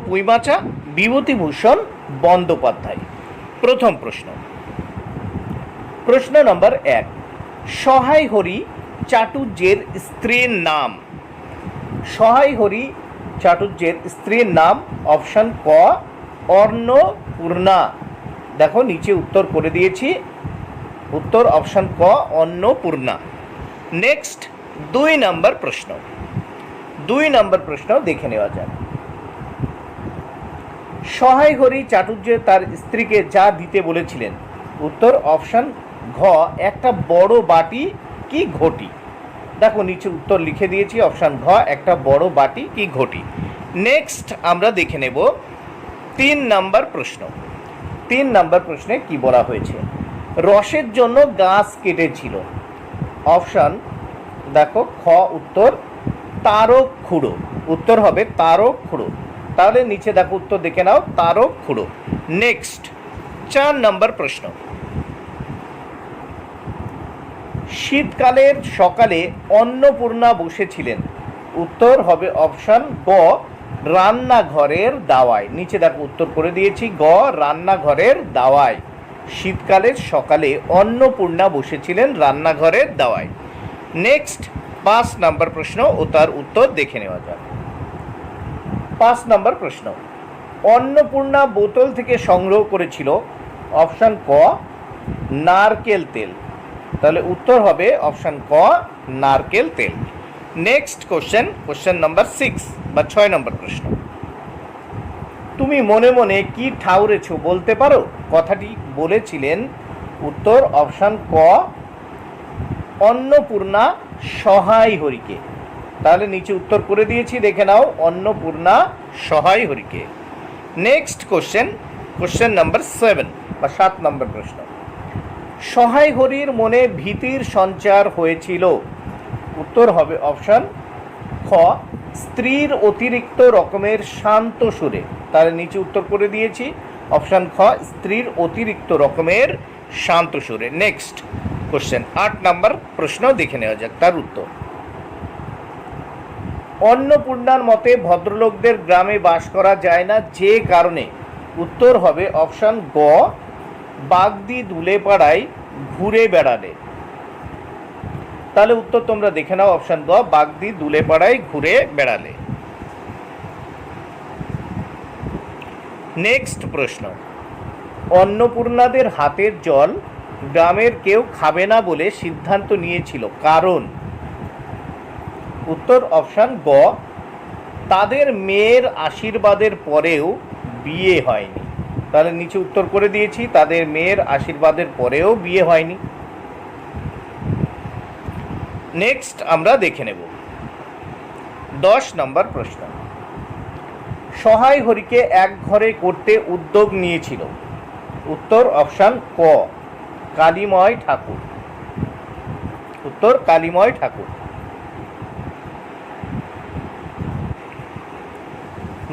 পুঁইমাচা, বিভূতিভূষণ বন্দ্যোপাধ্যায়। প্রথম প্রশ্ন, প্রশ্ন নম্বর 1, সহায় হরি চাটুর্যের স্ত্রীর নাম। সহায় হরি চাটুর্যের স্ত্রীর নাম অপশন ক অন্নপূর্ণা। দেখো নিচে উত্তর করে দিয়েছি, উত্তর অপশন ক অন্নপূর্ণা। নেক্সট 2 নম্বর প্রশ্ন, 2 নম্বর প্রশ্ন দেখে নেওয়া যাক। সহায় হরি চাটুর্য তার স্ত্রীকে যা দিতে বলেছিলেন, উত্তর অপশন ঘ একটা বড় বাটি কি ঘটি। দেখো নিচে উত্তর লিখে দিয়েছি, অপশন ঘ একটা বড় বাটি কি ঘটি। নেক্সট আমরা দেখে নেব 3 নম্বর প্রশ্ন। 3 নম্বর প্রশ্নে কি বলা হয়েছে, রসের জন্য গাছ কেটেছিল। অপশন দেখো খ উত্তর তারক খুঁড়ো, উত্তর হবে তারক খুঁড়ো। তাহলে নিচে দেখো উত্তর দেখে নাও, তারক খুঁড়ো। নেক্সট 4 নম্বর প্রশ্ন, শীতকালের সকালে অন্নপূর্ণা বসেছিলেন, উত্তর হবে অপশন গ রান্নাঘরের দাওয়ায়। নিচে দেখো উত্তর করে দিয়েছি, গ রান্নাঘরের দাওয়ায়। শীতকালের সকালে অন্নপূর্ণা বসেছিলেন রান্নাঘরের দাওয়ায়। নেক্সট 5 নম্বর প্রশ্ন ও তার উত্তর দেখে নেওয়া যাক। 5 নম্বর প্রশ্ন, অন্নপূর্ণা বোতল থেকে সংগ্রহ করেছিল, অপশন ক নারকেল তেল। তাহলে উত্তর হবে অপশন ক নারকেল তেল। নেক্সট কোশ্চেন, কোশ্চেন নাম্বার 6 বা 6 নম্বর প্রশ্ন, তুমি মনে মনে কি ঠাউরেছ বলতে পারো, কথাটি বলেছিলেন, উত্তর অপশন ক অন্নপূর্ণা সহায় হরিকে। তাহলে নিচে উত্তর করে দিয়েছি, দেখে নাও, অন্নপূর্ণা সহায় হরিকে। নেক্সট কোশ্চেন, কোশ্চেন নাম্বার 7 বা 7 নম্বর প্রশ্ন, সহায় হরির মনে ভীতির সঞ্চার হয়েছিল, উত্তর হবে অপশন খ স্ত্রীর অতিরিক্ত রকমের শান্ত সুরে। তাহলে নিচে উত্তর করে দিয়েছি, অপশন খ স্ত্রীর অতিরিক্ত রকমের শান্ত সুরে। নেক্সট কোশ্চেন 8 নম্বর প্রশ্ন দেখে নেওয়া যাক তার উত্তর। অন্নপূর্ণার মতে ভদ্রলোকদের গ্রামে বাস করা যায় না যে কারণে, উত্তর হবে অপশন গ বাগদি দুলেপাড়ায় ঘুরে বেড়ালে। তাহলে উত্তর তোমরা দেখে নাও, অপশন গ বাগদি দুলেপাড়ায় ঘুরে বেড়ালে। নেক্সট প্রশ্ন, অন্নপূর্ণাদের হাতের জল গ্রামের কেউ খাবে না বলে সিদ্ধান্ত নিয়েছিল, কারণ, উত্তর অপশন গ তাদের মেয়ের আশীর্বাদের পরেও বিয়ে হয়নি। তাহলে নিচে উত্তর করে দিয়েছি, তাদের মেয়ের আশীর্বাদের পরেও বিয়ে হয়নি। নেক্সট আমরা দেখে নেব 10 নম্বর প্রশ্ন, সহায় হরিকে এক ঘরে করতে উদ্যোগ নিয়েছিল, উত্তর অপশন ক কালীময় ঠাকুর, উত্তর কালীময় ঠাকুর।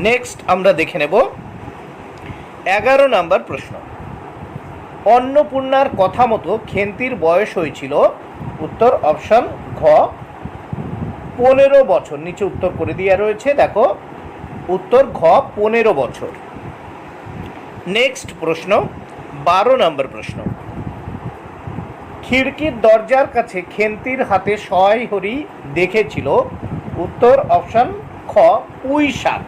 নেক্সট আমরা দেখে নেব 11 নম্বর প্রশ্ন, অন্নপূর্ণার কথা মতো খেন্তির বয়স হয়েছিল, উত্তর অপশন ঘ 15 বছর। নিচে উত্তর করে দেওয়া রয়েছে, দেখো উত্তর ঘ 15 বছর। নেক্সট প্রশ্ন 12 নম্বর প্রশ্ন, খিড়কির দরজার কাছে খেন্তির হাতে সহায় হরি দেখেছিল, উত্তর অপশন খ পুঁই শাক,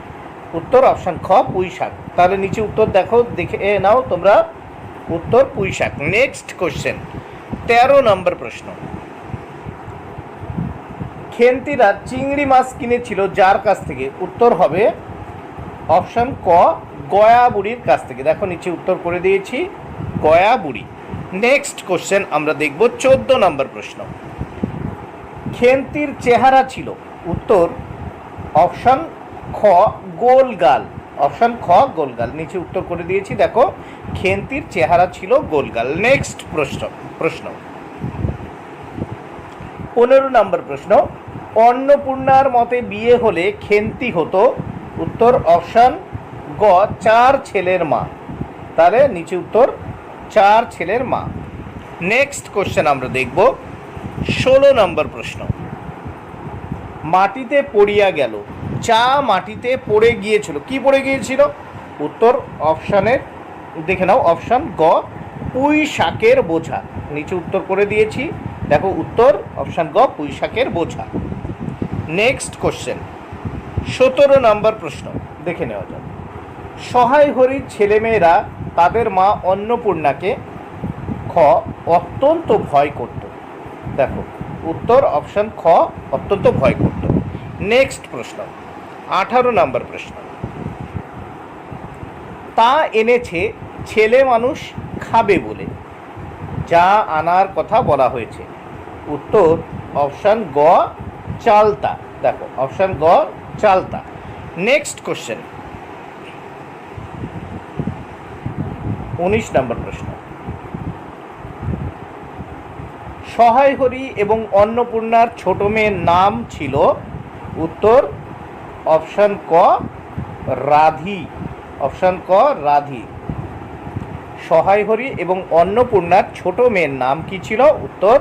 উত্তর অপশন খ পুঁই শাক। তাহলে নিচে উত্তর দেখো, দেখে নাও তোমরা, উত্তর পুঁই শাক। নেক্সট কোশ্চেন 13 নম্বর প্রশ্ন, খেন্তিরা চিংড়ি মাছ কিনেছিল যার কাছ থেকে, উত্তর হবে অপশন ক গয়া বুড়ির কাছ থেকে। দেখো নিচে উত্তর করে দিয়েছি, গয়া বুড়ি। নেক্সট কোশ্চেন আমরা দেখব 14 নম্বর প্রশ্ন, খেন্তির চেহারা ছিল, উত্তর অপশন খ গোলগাল, অপশন খ গোলগাল। নিচে উত্তর করে দিয়েছি, দেখো খেন্তির চেহারা ছিল গোলগাল। নেক্সট প্রশ্ন, 15 নম্বর প্রশ্ন, অন্নপূর্ণার মতে বিয়ে হলে খেন্তি হতো, উত্তর অপশন গ 4 ছেলের মা। তাহলে নিচে উত্তর 4 ছেলের মা। নেক্সট কোশ্চেন আমরা দেখব 16 নম্বর প্রশ্ন, মাটিতে পড়িয়া গেল চা মাটিতে পড়ে গিয়েছিল। কি পড়ে গিয়েছিল? উত্তর অপশানের দেখে নাও, অপশান গ পুঁই শাকের বোঝা। নিচে উত্তর করে দিয়েছি, দেখো উত্তর অপশান গ পুঁই শাকের বোঝা। নেক্সট কোশ্চেন 17 নম্বর প্রশ্ন দেখে নেওয়া যাক। সহায় হরির ছেলেমেয়েরা তাদের মা অন্নপূর্ণাকে খ অত্যন্ত ভয় করত। দেখো উত্তর অপশান খ অত্যন্ত ভয় করত। নেক্সট প্রশ্ন 18 নম্বর প্রশ্ন। তা এনেছে ছেলে মানুষ খাবে বলে, যা আনার কথা বলা হয়েছে। উত্তর অপশান গ চালতা। দেখো অপশান গ চালতা। নেক্সট কোশ্চেন 19 নম্বর প্রশ্ন। সহায় হরি এবং অন্নপূর্ণার ছোট মেয়ের নাম ছিল। উত্তর অপশান ক রাধি। অপশান ক রাধি। সহায় হরি এবং অন্নপূর্ণার ছোট মেয়ের নাম কি ছিল? উত্তর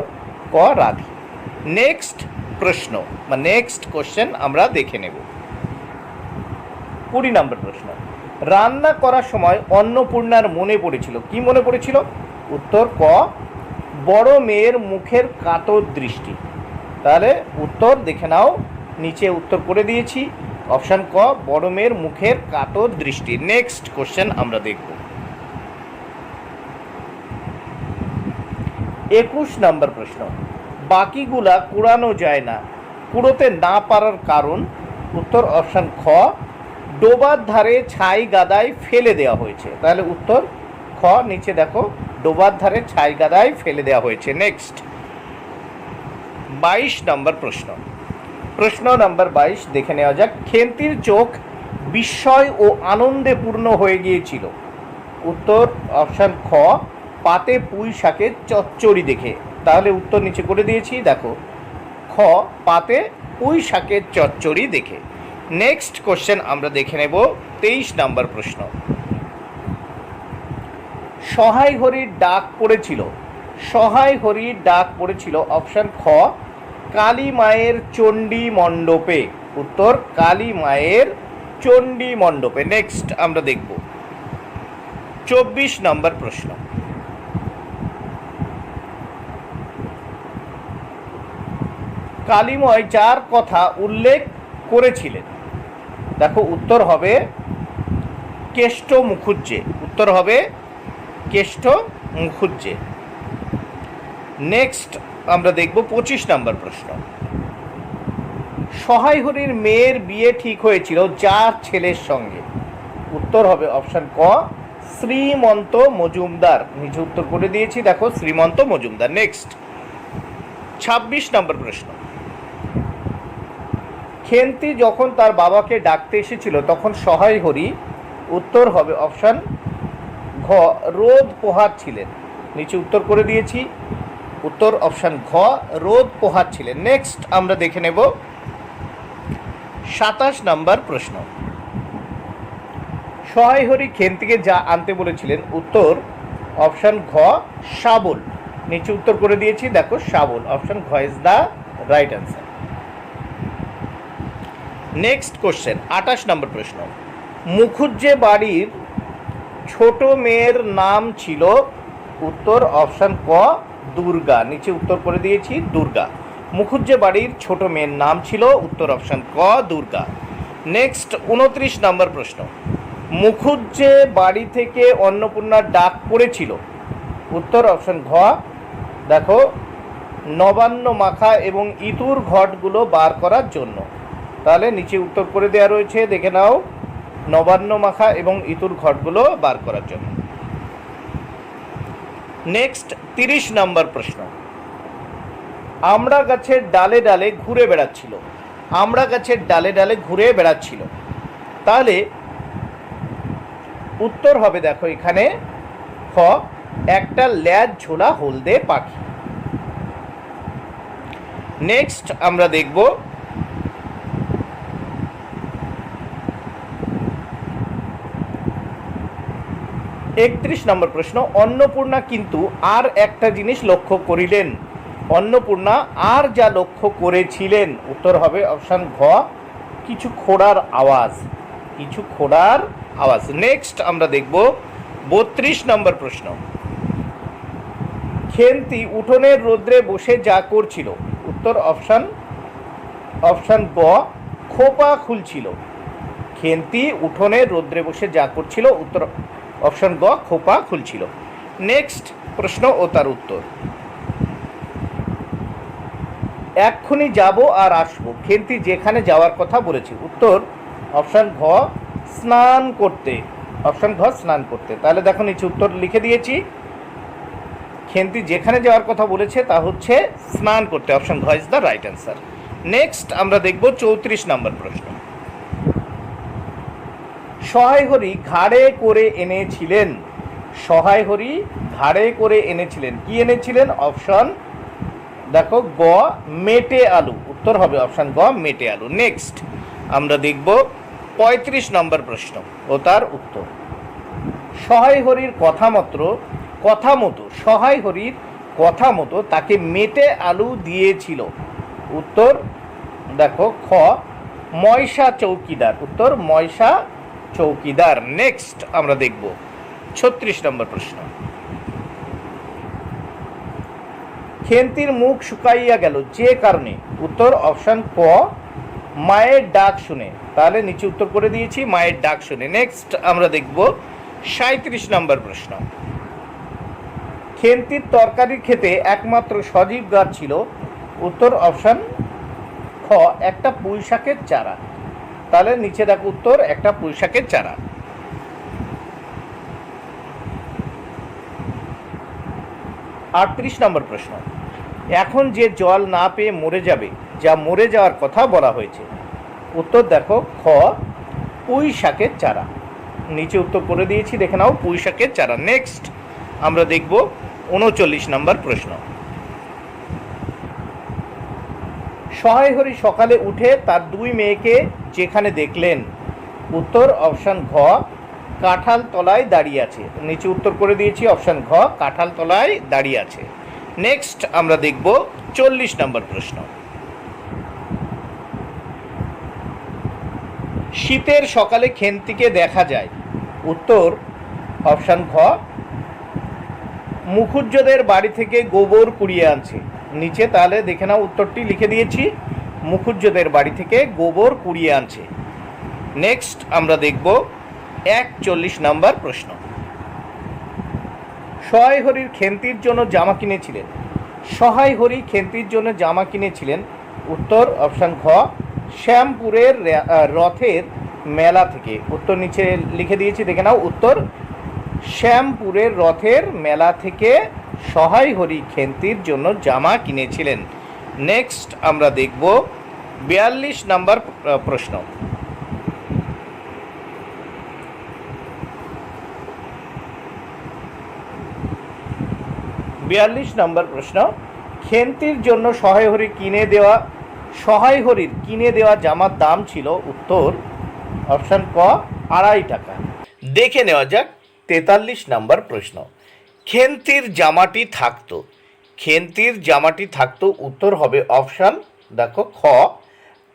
ক রাধি। নেক্সট প্রশ্ন বা নেক্সট কোশ্চেন আমরা দেখে নেব। 20 নম্বর প্রশ্ন। রান্না করার সময় অন্নপূর্ণার মনে পড়েছিল। কি মনে পড়েছিল? উত্তর ক বড় মেয়ের মুখের কাতর দৃষ্টি। তাহলে উত্তর দেখে নাও, নিচে উত্তর করে দিয়েছি, অপশান ক বড় মেয়ের মুখের কাতর দৃষ্টি। নেক্সট কোশ্চেন আমরা দেখব। 21 নম্বর প্রশ্ন। বাকিগুলা কুড়ানো যায় না, কুড়োতে না পারার কারণ। উত্তর অপশান খ ডোবার ধারে ছাই গাদায় ফেলে দেওয়া হয়েছে। তাহলে উত্তর খ নিচে দেখো ডোবার ধারে ছাই গাদায় ফেলে দেওয়া হয়েছে। নেক্সট 22 নম্বর প্রশ্ন। প্রশ্ন নাম্বার 22 দেখে নেওয়া যাক। খেন্তির চোখ বিস্ময় ও আনন্দে পূর্ণ হয়ে গিয়েছিল। উত্তর অপশান খ পাতে পুঁই শাকের চচ্চড়ি দেখে। তাহলে উত্তর নিচে করে দিয়েছি, দেখো খ পাতে পুঁই শাকের চচ্চড়ি দেখে। নেক্সট কোশ্চেন আমরা দেখে নেব 23 নম্বর প্রশ্ন। সহায় হরির ডাক পড়েছিল। সহায় হরির ডাক পড়েছিল অপশান খ কালী মায়ের চণ্ডী মণ্ডপে। উত্তর কালী মায়ের চণ্ডী মণ্ডপে। নেক্সট আমরা দেখব 24 নম্বর প্রশ্ন। কালীময় যার কথা উল্লেখ করেছিলেন। দেখো উত্তর হবে কেষ্ট মুখুজ্জে। উত্তর হবে কেষ্ট মুখুজ্জে। নেক্সট আমরা দেখব 25 নম্বর প্রশ্ন। সহায় হরির মেয়ের বিয়ে ঠিক হয়েছিল যার ছেলের সঙ্গে। উত্তর হবে অপশান ক শ্রীমন্ত মজুমদার। নিচে উত্তর করে দিয়েছি, দেখো শ্রীমন্ত মজুমদার। নেক্সট 26 নম্বর প্রশ্ন। খেন্তি যখন তার বাবাকে ডাকতে এসেছিল তখন সহায় হরি। উত্তর হবে অপশান ঘ রোদ পোহাচ্ছিলেন। নিচে উত্তর করে দিয়েছি, উত্তর অপশান ঘ রোদ পোহাচ্ছিলেন। নেক্সট আমরা দেখে নেব 27 নম্বর প্রশ্ন। সহায় হরি খেন্তিকে যা আনতে বলেছিলেন। উত্তর অপশান ঘ শাবল। নিচে উত্তর করে দিয়েছি, দেখো শাবল। অপশান ঘ is the right answer. Next question 28 নম্বর প্রশ্ন। মুখুজ্জে বাড়ির ছোট মেয়ের নাম ছিল। উত্তর অপশান ক দুর্গা। নিচে উত্তর করে দিয়েছি দুর্গা। মুখুজ্জে বাড়ির ছোট মেয়ের নাম ছিল। উত্তর অপশান ক দুর্গা। নেক্সট 29 নম্বর প্রশ্ন। মুখুজ্জে বাড়ি থেকে অন্নপূর্ণার ডাক পড়েছিল। উত্তর অপশান ঘ দেখো নবান্ন মাখা এবং ইতুর ঘটগুলো বার করার জন্য। তাহলে নিচে উত্তর করে দেওয়া রয়েছে, দেখে নাও নবান্ন মাখা এবং ইতুর ঘটগুলো বার করার জন্য। নেক্সট 30 নম্বর প্রশ্ন। আমড়া গাছের ডালে ডালে ঘুরে বেড়াচ্ছিল। আমড়া গাছের ডালে ডালে ঘুরে বেড়াচ্ছিল। তাহলে উত্তর হবে দেখো এখানে খ একটা ল্যাজ ঝোলা হলদে পাখি। নেক্সট আমরা দেখব 31 নম্বর প্রশ্ন। অন্নপূর্ণা কিন্তু আর একটা জিনিস লক্ষ্য করিলেন। অন্নপূর্ণা আর যা লক্ষ্য করেছিলেন। উত্তর হবে অপশান ঘ কিছু খোঁড়ার আওয়াজ, কিছু খোঁড়ার আওয়াজ। নেক্সট আমরা দেখব 32 নম্বর প্রশ্ন। খেন্তি উঠোনের রোদ্রে বসে যা করছিল, উত্তর অপশান গ খোপা খুলছিল। খেন্তি উঠোনের রোদ্রে বসে যা করছিল, উত্তর অপশান গ খোপা খুলছিল। নেক্সট প্রশ্ন ও তার উত্তর। এক্ষুনি যাব আর আসবো, খেন্তি যেখানে যাওয়ার কথা বলেছে, উত্তর অপশান ঘ স্নান করতে। অপশান ঘ স্নান করতে। তাহলে দেখো নিচে উত্তর লিখে দিয়েছি। খেন্তি যেখানে যাওয়ার কথা বলেছে তা হচ্ছে স্নান করতে। অপশান ঘ is the right answer. Next আমরা দেখব 34 নম্বর প্রশ্ন। সহায় হরি ঘাড়ে করে এনেছিলেন, সহায় হরি ঘাড়ে করে এনেছিলেন, কি এনেছিলেন? অপশন দেখো গ মেটে আলু, উত্তর হবে অপশান গ মেটে আলু। নেক্সট আমরা দেখব 35 নম্বর প্রশ্ন ও তার উত্তর। সহায় হরির কথা মতো সহায় হরির কথা মতো তাকে মেটে আলু দিয়েছিল, উত্তর দেখো খ ময়সা চৌকিদার, উত্তর ময়সা চৌকিদার। নেক্সট আমরা দেখব 36 নম্বর প্রশ্ন। খেন্তির মুখ শুকাইয়া গেল যে কারণে, উত্তর অপশান ক মায়ের ডাক শুনে। তাহলে নিচে উত্তর করে দিয়েছি মায়ের ডাক শুনে। নেক্সট আমরা দেখব 37 নম্বর প্রশ্ন। খেন্তির তরকারি খেতে একমাত্র সজীব গাছ ছিল, উত্তর অপশান খ একটা পুঁই শাকের চারা। তাহলে নিচে দেখো উত্তর একটা পুঁই শাকের চারা। 38 নম্বর প্রশ্ন। এখন যে জল না পেয়ে মরে যাবে, যা মরে যাওয়ার কথা বলা হয়েছে, উত্তর দেখো খ পুঁই শাকের চারা। নিচে উত্তর করে দিয়েছি, দেখে নাও পুঁই শাকের চারা। নেক্সট আমরা দেখব 39 নম্বর প্রশ্ন। সহায় হরি সকালে উঠে তার দুই মেয়েকে যেখানে দেখলেন, উত্তর অপশান ঘ কাঁঠাল তলায় দাঁড়িয়ে আছে। নিচে উত্তর করে দিয়েছি অপশান ঘ কাঁঠাল তলায় দাঁড়িয়ে আছে। নেক্সট আমরা দেখব 40 নম্বর প্রশ্ন। শীতের সকালে খেন্তিকে দেখা যায়, উত্তর অপশান ঘ মুখুজ্জদের বাড়ি থেকে গোবর কুড়িয়ে আনছে। নিচে তাহলে দেখে নাও উত্তরটি লিখে দিয়েছি, মুখুজ্জদের বাড়ি থেকে গোবর কুড়িয়ে আনছে। নেক্সট আমরা দেখব 41 নম্বর প্রশ্ন। সহায় হরির খেন্তির জন্য জামা কিনেছিলেন, সহায় হরি খেন্তির জন্য জামা কিনেছিলেন, উত্তর অপশান ঘ শ্যামপুরের রথের মেলা থেকে। উত্তর নিচে লিখে দিয়েছি, দেখে নাও উত্তর শ্যামপুরের রথের মেলা থেকে সহায় হরি খেন্তির জন্য জামা কিনেছিলেন। নেক্সট আমরা দেখব 42 নম্বর প্রশ্ন। 42 নম্বর প্রশ্ন। খেন্তির জন্য সহায় হরির কিনে দেওয়া জামার দাম ছিল, উত্তর অপশান ক 2.5 টাকা। দেখে নেওয়া যাক 43 নম্বর প্রশ্ন। খেন্তির জামাটি থাকতো, উত্তর হবে অপশান দেখো খ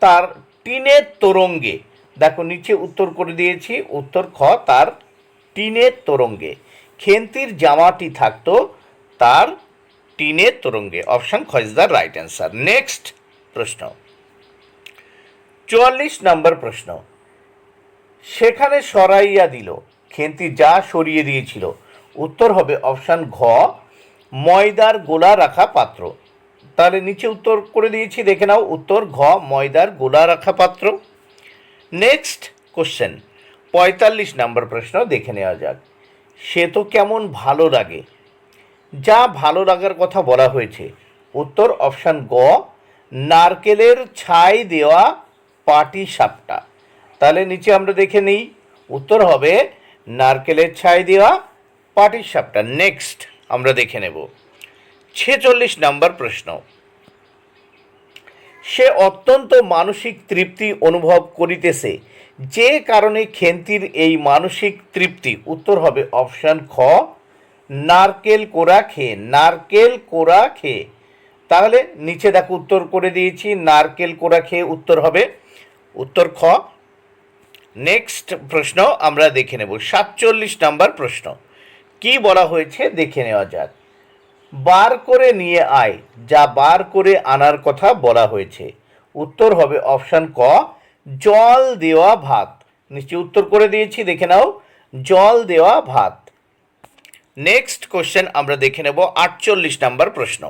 তার টিনের তোরঙ্গে। দেখো নিচে উত্তর করে দিয়েছি, উত্তর খ তার টিনের তোরঙ্গে। খেন্তির জামাটি থাকতো তার টিনের তোরঙ্গে। অপশান খ is the right answer. Next প্রশ্ন 44 নম্বর প্রশ্ন। সেখানে সরাইয়া দিল, খেন্তি যা সরিয়ে দিয়েছিল, উত্তর হবে অপশান ঘ ময়দার গোলা রাখা পাত্র। তাহলে নিচে উত্তর করে দিয়েছি, দেখে নাও উত্তর ঘ ময়দার গোলা রাখা পাত্র। নেক্সট কোশ্চেন 45 নম্বর প্রশ্ন দেখে নেওয়া যাক। সে তো কেমন ভালো লাগে, যা ভালো লাগার কথা বলা হয়েছে, উত্তর অপশান গ নারকেলের ছাই দেওয়া পাটি সাপটা। তাহলে নিচে আমরা দেখে নিই, উত্তর হবে নারকেলের ছাই দেওয়া পাটি সাপটা। নেক্সট আমরা দেখে নেব 46 নম্বর প্রশ্ন। সে অত্যন্ত মানসিক তৃপ্তি অনুভব করিতেছে, যে কারণে খেন্তির এই মানসিক তৃপ্তি, উত্তর হবে অপশান খ নারকেল কোড়া খেয়ে। তাহলে নিচে দেখো উত্তর করে দিয়েছি নারকেল কোড়া খেয়ে। উত্তর হবে উত্তর খ। নেক্সট প্রশ্ন আমরা দেখে নেব 47 নম্বর প্রশ্ন। কি বলা হয়েছে দেখে নেওয়া যাক। বার করে নিয়ে আয়, যা বার করে আনার কথা বলা হয়েছে। উত্তর হবে অপশান ক, জল দেওয়া ভাত। নিশ্চয়ই উত্তর করে দিয়েছি, দেখে নাও, জল দেওয়া ভাত। নেক্সট কোশ্চেন আমরা দেখে নেব 48 নম্বর প্রশ্ন।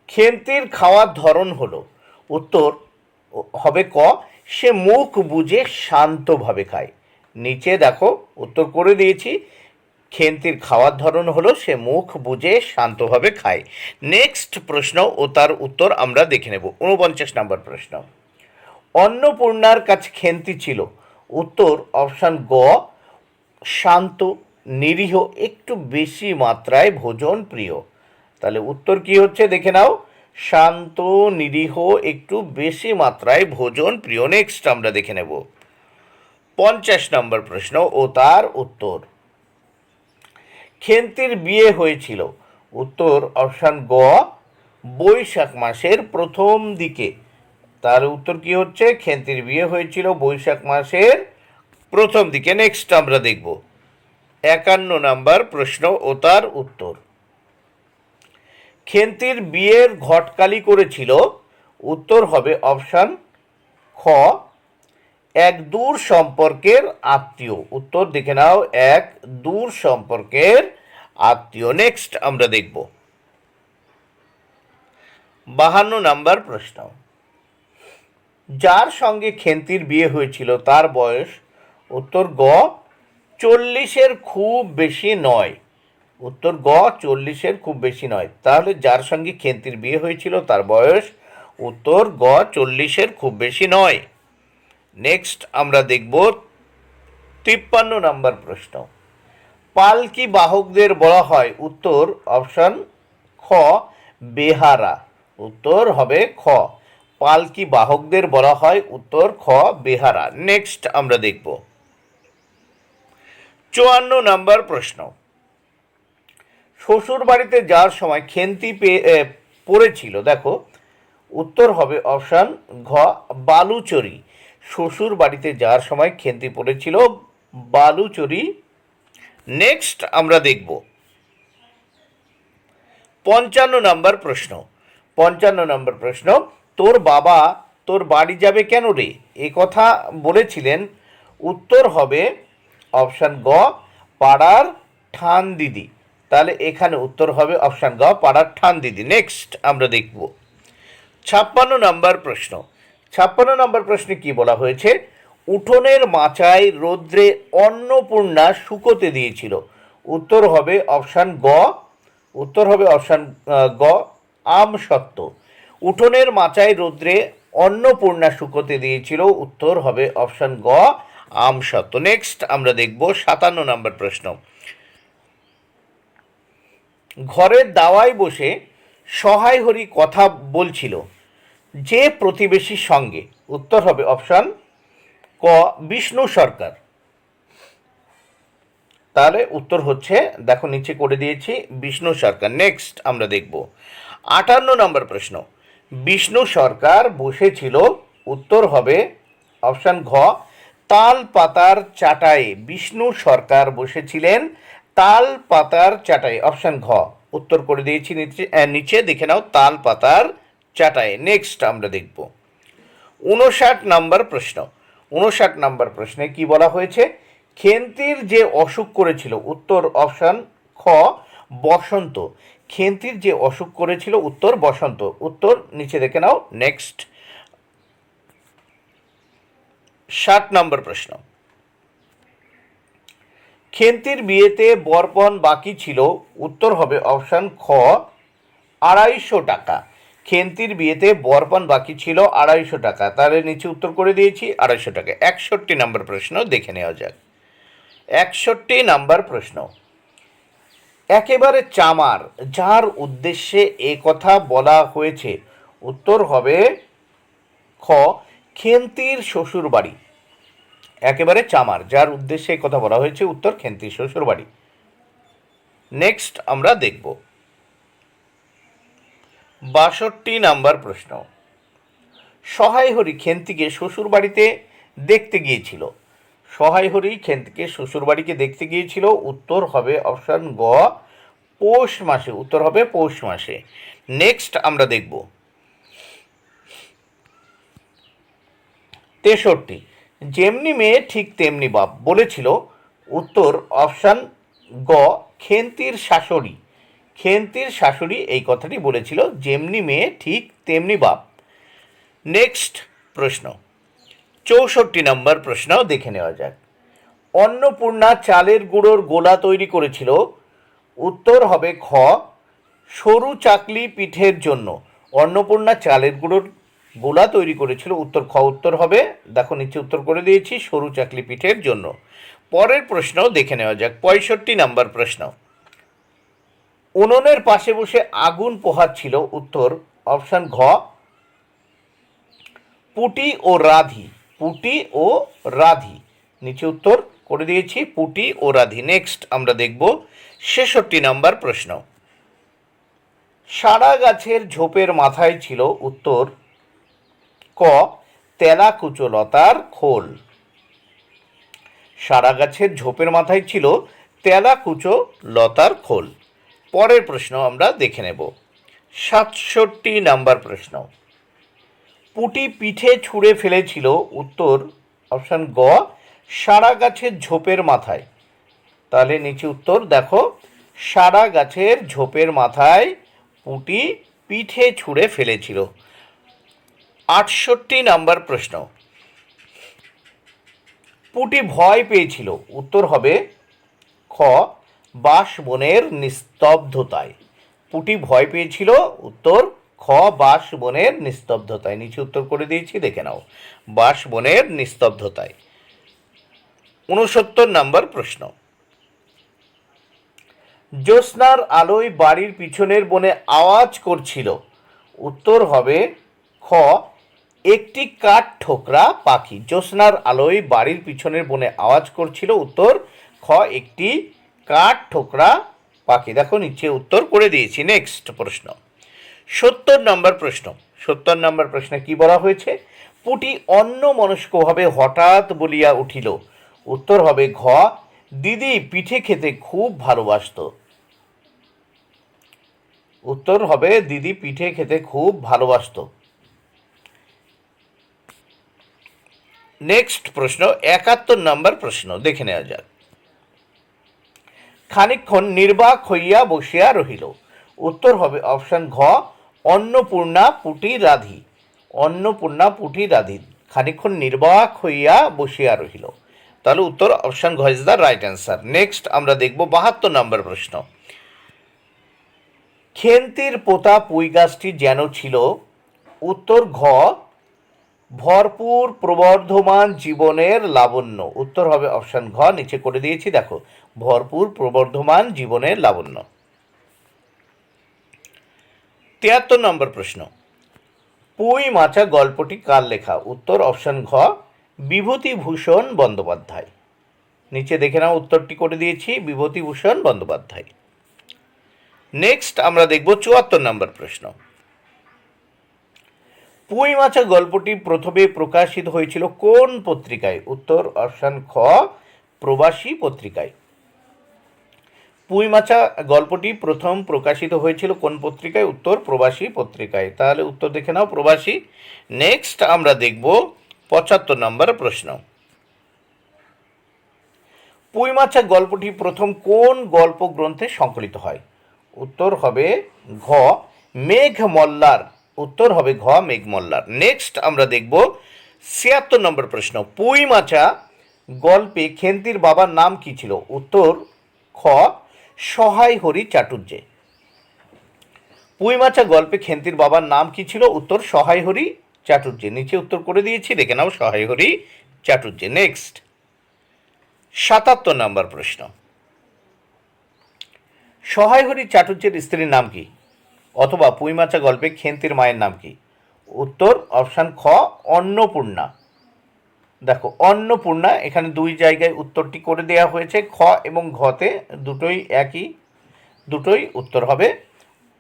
খেন্তির খাওয়ার ধরন হলো। উত্তর হবে ক, সে মুখ বুজে শান্তভাবে খায়। নিচে দেখো উত্তর করে দিয়েছি, খেন্তির খাওয়ার ধরন হলো সে মুখ বুজে শান্তভাবে খায়। নেক্সট প্রশ্ন ও তার উত্তর আমরা দেখে নেব 49 নম্বর প্রশ্ন। অন্নপূর্ণার কাছে খেন্তি ছিল। উত্তর অপশান গ, শান্ত, নিরীহ, একটু বেশি মাত্রায় ভোজন প্রিয়। তাহলে উত্তর কি হচ্ছে দেখে নাও, শান্ত, নিরীহ, একটু বেশি মাত্রায় ভোজন প্রিয়। নেক্সট আমরা দেখে নেব 50 নম্বর প্রশ্ন ও তার উত্তর। খেন্তির বিয়ে হয়েছিল। উত্তর অপশান গ, বৈশাখ মাসের প্রথম দিকে। তার উত্তর কি হচ্ছে, খেন্তির বিয়ে হয়েছিল বৈশাখ মাসের প্রথম দিকে। নেক্সট আমরা দেখব 51 নম্বর প্রশ্ন ও তার উত্তর। খেন্তির বিয়ের ঘটকালি করেছিল। উত্তর হবে অপশান খ, এক দূর সম্পর্কের আত্মীয়। উত্তর দেখে নাও, এক দূর সম্পর্কের আত্মীয়। নেক্সট আমরা দেখব 52 নম্বর প্রশ্ন। যার সঙ্গে খেন্তির বিয়ে হয়েছিল তার বয়স। উত্তর গ, 40-এর খুব বেশি নয়। উত্তর গ, 40-এর খুব বেশি নয়। তাহলে যার সঙ্গে খেন্তির বিয়ে হয়েছিল তার বয়স। উত্তর গ, 40-এর খুব বেশি নয়। নেক্সট আমরা দেখব 53 নম্বর প্রশ্ন। পালকি বাহকদের বলা হয়। উত্তর অপশান খ, বেহারা। উত্তর হবে খ, পালকি বাহকদের বলা হয়। উত্তর খ, বেহারা। নেক্সট আমরা দেখব 54 নম্বর প্রশ্ন। শ্বশুর বাড়িতে যাওয়ার সময় খেন্তি পড়েছিল। দেখো উত্তর হবে অপশান ঘ, বালুচরি। শ্বশুর বাড়িতে যাওয়ার সময় খেন্তি পড়েছিল বালুচরি। নেক্সট আমরা দেখব 55 নম্বর প্রশ্ন। 55 নম্বর প্রশ্ন। তোর বাবা তোর বাড়ি যাবে কেন রে, এ কথা বলেছিলেন। উত্তর হবে অপশান গ, পাড়ার ঠান দিদি। তাহলে এখানে উত্তর হবে অপশান গ, পাড়ার ঠান দিদি। নেক্সট আমরা দেখব 56 নম্বর প্রশ্ন। 56 নম্বর প্রশ্নে কি বলা হয়েছে, উঠোনের মাচায় রৌদ্রে অন্নপূর্ণা শুকোতে দিয়েছিল। উত্তর হবে অপশান গ, উত্তর হবে অপশান গ, আম সত্য। উঠোনের মাচায় রৌদ্রে অন্নপূর্ণা শুকোতে দিয়েছিল। উত্তর হবে অপশান গ, আম সত্য। নেক্সট আমরা দেখব 57 নম্বর প্রশ্ন। ঘরের দাওয়ায় বসে সহায় হরি কথা বলছিল যে প্রতিবেশীর সঙ্গে। উত্তর হবে অপশান ক, বিষ্ণু সরকার। তাহলে উত্তর হচ্ছে, দেখো নিচে করে দিয়েছি, বিষ্ণু সরকার। নেক্সট আমরা দেখব 58 নম্বর প্রশ্ন। বিষ্ণু সরকার বসেছিল। উত্তর হবে অপশান ঘ, তাল পাতার চাটায়ে। বিষ্ণু সরকার বসেছিলেন তাল পাতার চাটায়ে। অপশান ঘ উত্তর করে দিয়েছি নিচে দেখে নাও, তাল পাতার চাটায়ে। নেক্সট আমরা দেখব 59 নম্বর প্রশ্ন। 59 নম্বর প্রশ্নে কি বলা হয়েছে, খেন্তির যে অসুখ করেছিল। উত্তর অপশান খ, বসন্ত। খেন্তির যে অসুখ করেছিল। উত্তর বসন্ত। উত্তর নিচে দেখে নাও। নেক্সট 60 নম্বর প্রশ্ন। খেন্তির বিয়েতে বরপণ বাকি ছিল। উত্তর হবে অপশান খ, 250 টাকা। খেন্তির বিয়েতে বরপণ বাকি ছিল 250 টাকা। তাহলে নিচে উত্তর করে দিয়েছি 250 টাকা। 61 নম্বর প্রশ্ন দেখে নেওয়া যাক। 61 নম্বর প্রশ্ন। একেবারে চামার, যার উদ্দেশ্যে এ কথা বলা হয়েছে। উত্তর হবে খ, খেন্তির শ্বশুর বাড়ি। একেবারে চামার, যার উদ্দেশ্যে এ কথা বলা হয়েছে। উত্তর খেন্তির শ্বশুর বাড়ি। নেক্সট আমরা দেখব 62 নম্বর প্রশ্ন। সহায় হরি খেন্তিকে শ্বশুরবাড়িতে দেখতে গিয়েছিল? সহায় হরি খেন্তিকে শ্বশুরবাড়িকে দেখতে গিয়েছিল, উত্তর হবে অপশান গ পৌষ মাসে, উত্তর হবে পৌষ মাসে। নেক্সট আমরা দেখব 63, যেমনি মেয়ে ঠিক তেমনি বাপ বলেছিল, উত্তর অপশান গ খেন্তির শাশুড়ি। খেন্তির শাশুড়ি এই কথাটি বলেছিল, যেমনি মেয়ে ঠিক তেমনি বাপ। নেক্সট প্রশ্ন 64 নম্বর প্রশ্ন দেখে নেওয়া যাক। অন্নপূর্ণা চালের গুঁড়োর গোলা তৈরি করেছিল, উত্তর হবে খ সরু চাকলি পিঠের জন্য। অন্নপূর্ণা চালের গুঁড়োর গোলা তৈরি করেছিল, উত্তর খ, উত্তর হবে, দেখো নিচে উত্তর করে দিয়েছি, সরু চাকলি পিঠের জন্য। পরের প্রশ্ন দেখে নেওয়া যাক 65 নম্বর প্রশ্ন। উনুনের পাশে বসে আগুন পোহাচ্ছিল, উত্তর অপশান ঘ পুটি ও রাধি। পুটি ও রাধি, নিচে উত্তর করে দিয়েছি, পুটি ও রাধি। নেক্সট আমরা দেখব 66 নম্বর প্রশ্ন। সারা গাছের ঝোপের মাথায় ছিল, উত্তর ক তেলাকুচো লতার খোল। সারা গাছের ঝোপের মাথায় ছিল তেলাকুচো লতার খোল। পরের প্রশ্ন আমরা দেখে নেব 67 নম্বর প্রশ্ন। পুটি পিঠে ছুঁড়ে ফেলেছিল, উত্তর অপশান গ সারা গাছের ঝোপের মাথায়। তাহলে নিচে উত্তর দেখো, সারা গাছের ঝোপের মাথায় পুটি পিঠে ছুঁড়ে ফেলেছিল। 68 নম্বর প্রশ্ন। পুটি ভয় পেয়েছিল, উত্তর হবে খ বাঁশবনের নিস্তব্ধতায়। পুটি ভয় পেয়েছিল, উত্তর খ বাঁশবনের নিস্তব্ধতায়। নিচে উত্তর করে দিয়েছি, দেখে নাও, বাঁশবনের নিস্তব্ধতায়। 69 নম্বর প্রশ্ন। জ্যোৎস্নার আলোয় বাড়ির পিছনের বনে আওয়াজ করছিল, উত্তর হবে খ একটি কাঠ ঠোকরা পাখি। জ্যোৎস্নার আলোয় বাড়ির পিছনের বনে আওয়াজ করছিল, উত্তর খ একটি কাঠ ঠোকরা পাখি। দেখো নিচে উত্তর করে দিয়েছি। নেক্সট প্রশ্ন 70 নম্বর প্রশ্ন। 70 নম্বর প্রশ্নে কি বলা হয়েছে? পুটি অন্যমনস্কভাবে হঠাৎ বলিয়া উঠিল, উত্তর হবে ঘ দিদি পিঠে খেতে খুব ভালোবাসত। উত্তর হবে দিদি পিঠে খেতে খুব ভালোবাসত। নেক্সট প্রশ্ন 71 নম্বর প্রশ্ন দেখে নেওয়া যাক। খানিকক্ষণ নির্বাক হইয়া বসিয়া রহিল, উত্তর হবে অপশান ঘ অন্নপূর্ণা পুটি রাধি। অন্নপূর্ণা পুটি রাধি খানিকক্ষণ নির্বাক হইয়া বসিয়া রহিল। তাহলে উত্তর অপশান ঘ is the right answer. Next আমরা দেখব 72 নম্বর প্রশ্ন। খেন্তির পোতা পুঁই গাছটি যেন ছিল, উত্তর ঘ ভরপুর প্রবর্ধমান জীবনের লাবণ্য। উত্তর হবে অপশান ঘ, নিচে করে দিয়েছি, দেখো, ভরপুর প্রবর্ধমান জীবনের লাবণ্য। 73 নম্বর প্রশ্ন। পুঁই মাচা গল্পটি কার লেখা? উত্তর অপশান ঘ বিভূতিভূষণ বন্দ্যোপাধ্যায়। নিচে দেখে নাও, উত্তরটি করে দিয়েছি, বিভূতিভূষণ বন্দ্যোপাধ্যায়। নেক্সট আমরা দেখব 74 নম্বর প্রশ্ন। পুঁই মাচা গল্পটি প্রথমে প্রকাশিত হয়েছিল কোন পত্রিকায়? উত্তর অপশান খ প্রবাসী পত্রিকায়। পুঁই মাচা গল্পটি প্রথম প্রকাশিত হয়েছিল কোন পত্রিকায়? উত্তর প্রবাসী পত্রিকায়। তাহলে উত্তর দেখে নাও, প্রবাসী। নেক্সট আমরা দেখব 75 নম্বর প্রশ্ন। পুঁই মাচা গল্পটি প্রথম কোন গল্প গ্রন্থে সংকলিত হয়? উত্তর হবে ঘ মেঘমল্লার। উত্তর হবে ঘ মেঘমল্লার। নেক্সট আমরা দেখব 76 নম্বর প্রশ্ন। পুঁই মাচা গল্পে খেন্তির বাবার নাম কি ছিল? উত্তর খ সহায় হরি চাটুর্যে। পুঁই মাচা গল্পে খেন্তির বাবার নাম কি ছিল? উত্তর সহায় হরি চাটুর্যে। নিচে উত্তর করে দিয়েছি, দেখে নাও, সহায় হরি চাটুর্যে। নেক্সট 77 নম্বর প্রশ্ন। সহায় হরি চাটুর্যের স্ত্রীর নাম কি? অথবা পুঁই মাচা গল্পে খেন্তির মায়ের নাম কি? উত্তর অপশান খ অন্নপূর্ণা। দেখো, অন্নপূর্ণা, এখানে দুই জায়গায় উত্তরটি করে দেওয়া হয়েছে, খ এবং ঘতে দুটোই একই, দুটোই উত্তর হবে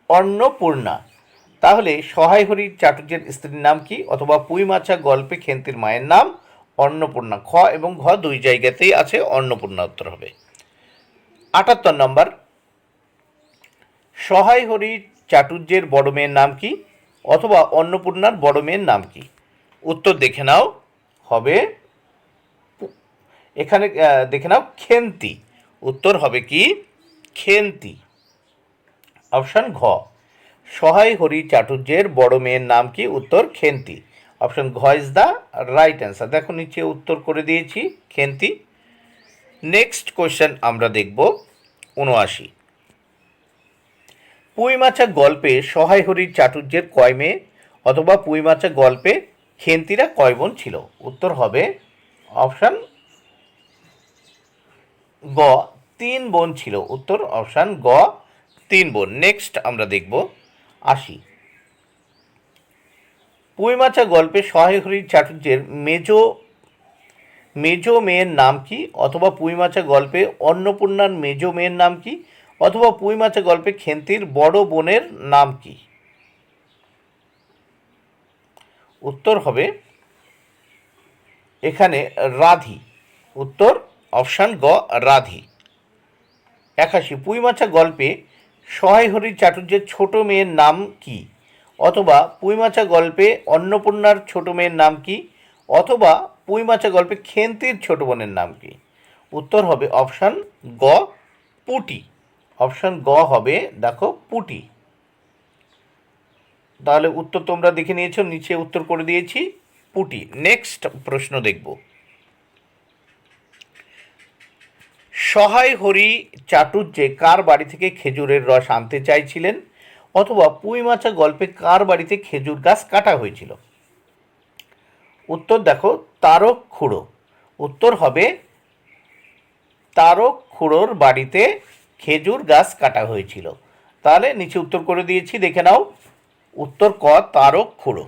অন্নপূর্ণা। তাহলে সহায় হরি চাটুর্যের স্ত্রীর নাম কি? অথবা পুঁই মাছা গল্পে খেন্তির মায়ের নাম অন্নপূর্ণা। খ এবং ঘ দুই জায়গাতেই আছে, অন্নপূর্ণা উত্তর হবে। ৭৮ নম্বর, সহায় হরি চাটুর্যের বড় মেয়ের নাম কি? অথবা অন্নপূর্ণার বড় মেয়ের নাম কি? উত্তর দেখে নাও, হবে এখানে দেখে নাও খেন্তি। উত্তর হবে কি? খেন্তি। অপশান ঘ, সহায় হরি চাটুর্যের বড় মেয়ের নাম কি? উত্তর খেন্তি। অপশান ঘ ইজ দ্য রাইট অ্যান্সার। দেখো নিচে উত্তর করে দিয়েছি, খেন্তি। নেক্সট কোয়েশ্চেন আমরা দেখব ৭৯। পুঁই মাছা গল্পে সহায় হরি চাটুর্যের কয় মেয়ে? অথবা পুঁই মাছা গল্পে খেন্তিরা কয় বোন ছিল? উত্তর হবে অপশান গ, ৩ বোন ছিল। উত্তর অপশান গ, ৩ বোন। নেক্সট আমরা দেখব ৮০। পুঁই মাছা গল্পে সহায় হরি চাটুর্যের মেজো মেয়ের নাম কি? অথবা পুঁই মাছা গল্পে অন্নপূর্ণার মেজো মেয়ের নাম কি? অথবা পুঁই মাছা গল্পে খেন্তির বড় বোনের নাম কি? উত্তর হবে এখানে রাধি। উত্তর অপশান গ, রাধি। ৮১। পুঁই মাছা গল্পে সহায় হরি চাটুর্যের ছোট মেয়ের নাম কি? অথবা পুঁই মাছা গল্পে অন্নপূর্ণার ছোট মেয়ের নাম কি? অথবা পুঁই মাছা গল্পে খেন্তির ছোট বোনের নাম কি? উত্তর হবে অপশান গ, পুটি। অপশান গ হবে, দেখো, পুটি। তাহলে উত্তর তোমরা দেখে নিয়েছো, নিচে উত্তর করে দিয়েছি, পুটি। নেক্সট প্রশ্ন দেখব। সহায় হরি চাটুর্যে কার বাড়ি থেকে খেজুরের রস আনতে চাইছিলেন? অথবা পুঁই মাছা গল্পে কার বাড়িতে খেজুর গাছ কাটা হয়েছিল? উত্তর দেখো, তারক খুড়ো। উত্তর হবে তারক খুড়োর বাড়িতে খেজুর গাছ কাটা হয়েছিল। তাহলে নিচে উত্তর করে দিয়েছি, দেখে নাও, উত্তর ক, তারক খুড়ো।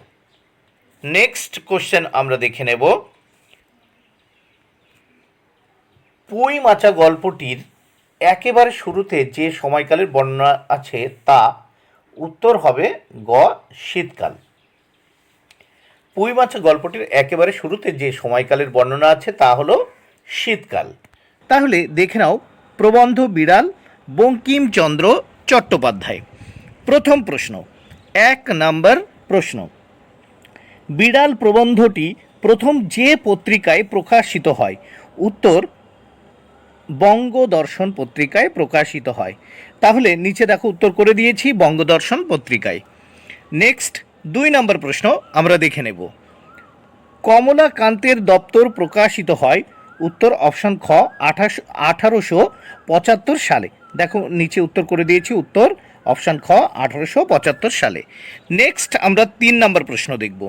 নেক্সট কোশ্চেন আমরা দেখে নেব। পুঁই মাছা গল্পটির একেবারে শুরুতে যে সময়কালের বর্ণনা আছে তা? উত্তর হবে গ, শীতকাল। পুঁই মাছা গল্পটির একেবারে শুরুতে যে সময়কালের বর্ণনা আছে তা হলো শীতকাল। তাহলে দেখে নাও প্রবন্ধ বিড়াল, বঙ্কিমচন্দ্র চট্টোপাধ্যায়। প্রথম প্রশ্ন, ১ নম্বর প্রশ্ন, বিড়াল প্রবন্ধটি প্রথম যে পত্রিকায় প্রকাশিত হয়? উত্তর বঙ্গদর্শন পত্রিকায় প্রকাশিত হয়। তাহলে নিচে দেখো উত্তর করে দিয়েছি, বঙ্গদর্শন পত্রিকায়। নেক্সট ২ নম্বর প্রশ্ন আমরা দেখে নেব। কমলাকান্তের দপ্তর প্রকাশিত হয়? উত্তর অপশান খ, 1875 সালে। দেখো নিচে উত্তর করে দিয়েছি, উত্তর অপশান খ, 1875 সালে। নেক্সট আমরা ৩ নম্বর প্রশ্ন দেখব।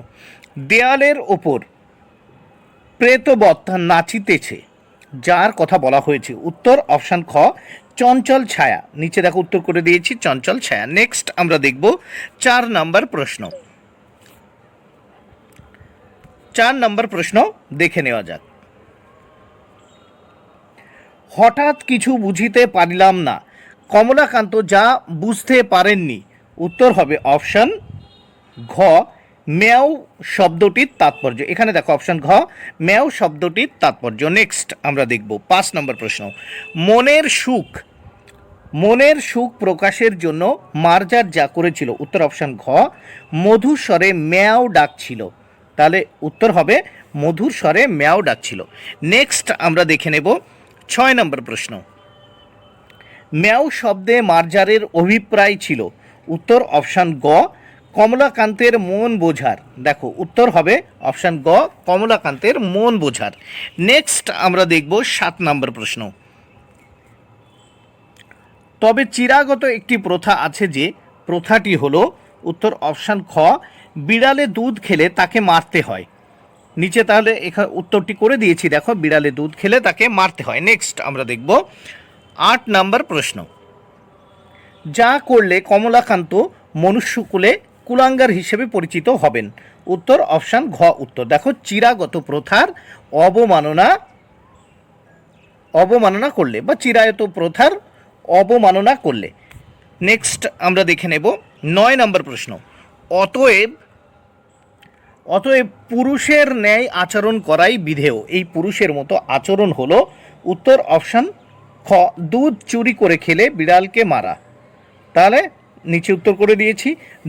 দেয়ালের ওপর প্রেতবৎ নাচিতেছে, যার কথা বলা হয়েছে? উত্তর অপশান খ, চঞ্চল ছায়া। নিচে দেখো উত্তর করে দিয়েছি, চঞ্চল ছায়া। নেক্সট আমরা দেখব ৪ নম্বর প্রশ্ন। ৪ নম্বর প্রশ্ন দেখে নেওয়া যাক। হঠাৎ কিছু বুঝিতে পারিলাম না, কমলাকান্ত যা বুঝতে পারেননি? উত্তর হবে অপশান ঘ, ম্যাও শব্দটির তাৎপর্য। এখানে দেখো অপশান ঘ, ম্যাও শব্দটির তাৎপর্য। নেক্সট আমরা দেখব ৫ নম্বর প্রশ্ন। মনের সুখ প্রকাশের জন্য মার্জার যা করেছিল? উত্তর অপশান ঘ, মধুর স্বরে ম্যাও ডাকছিল। তাহলে উত্তর হবে মধুর স্বরে ম্যাও ডাকছিল। নেক্সট আমরা দেখে নেব ৬ নম্বর প্রশ্ন। ম্যাও শব্দে মার্জারের অভিপ্রায় ছিল? উত্তর অপশান গ, কমলাকান্তের মন বোঝার। দেখো উত্তর হবে অপশান গ, কমলাকান্তের মন বোঝার। নেক্সট আমরা দেখব ৭ নম্বর প্রশ্ন। তবে চিরাগত একটি প্রথা আছে, যে প্রথাটি হলো? উত্তর অপশান খ, বিড়ালে দুধ খেলে তাকে মারতে হয়। নিচে তাহলে এখানে উত্তরটি করে দিয়েছি, দেখো, বিড়ালে দুধ খেলে তাকে মারতে হয়। নেক্সট আমরা দেখব ৮ নম্বর প্রশ্ন। যা করলে কমলাকান্ত মনুষ্যকুলে কুলাঙ্গার হিসেবে পরিচিত হবেন? উত্তর অপশান ঘ, উত্তর দেখো, চিরাগত প্রথার অবমাননা করলে বা চিরায়ত প্রথার অবমাননা করলে। নেক্সট আমরা দেখে নেব ৯ নম্বর প্রশ্ন। অতএব অতএব পুরুষের ন্যায় আচরণ করাই বিধেয়। এই পুরুষের মতো আচরণ হলো উত্তর অপশান খ, দুধ চুরি করে খেলে বিড়ালকে মারা। তাহলে নিচে উত্তর করে দিয়েছি,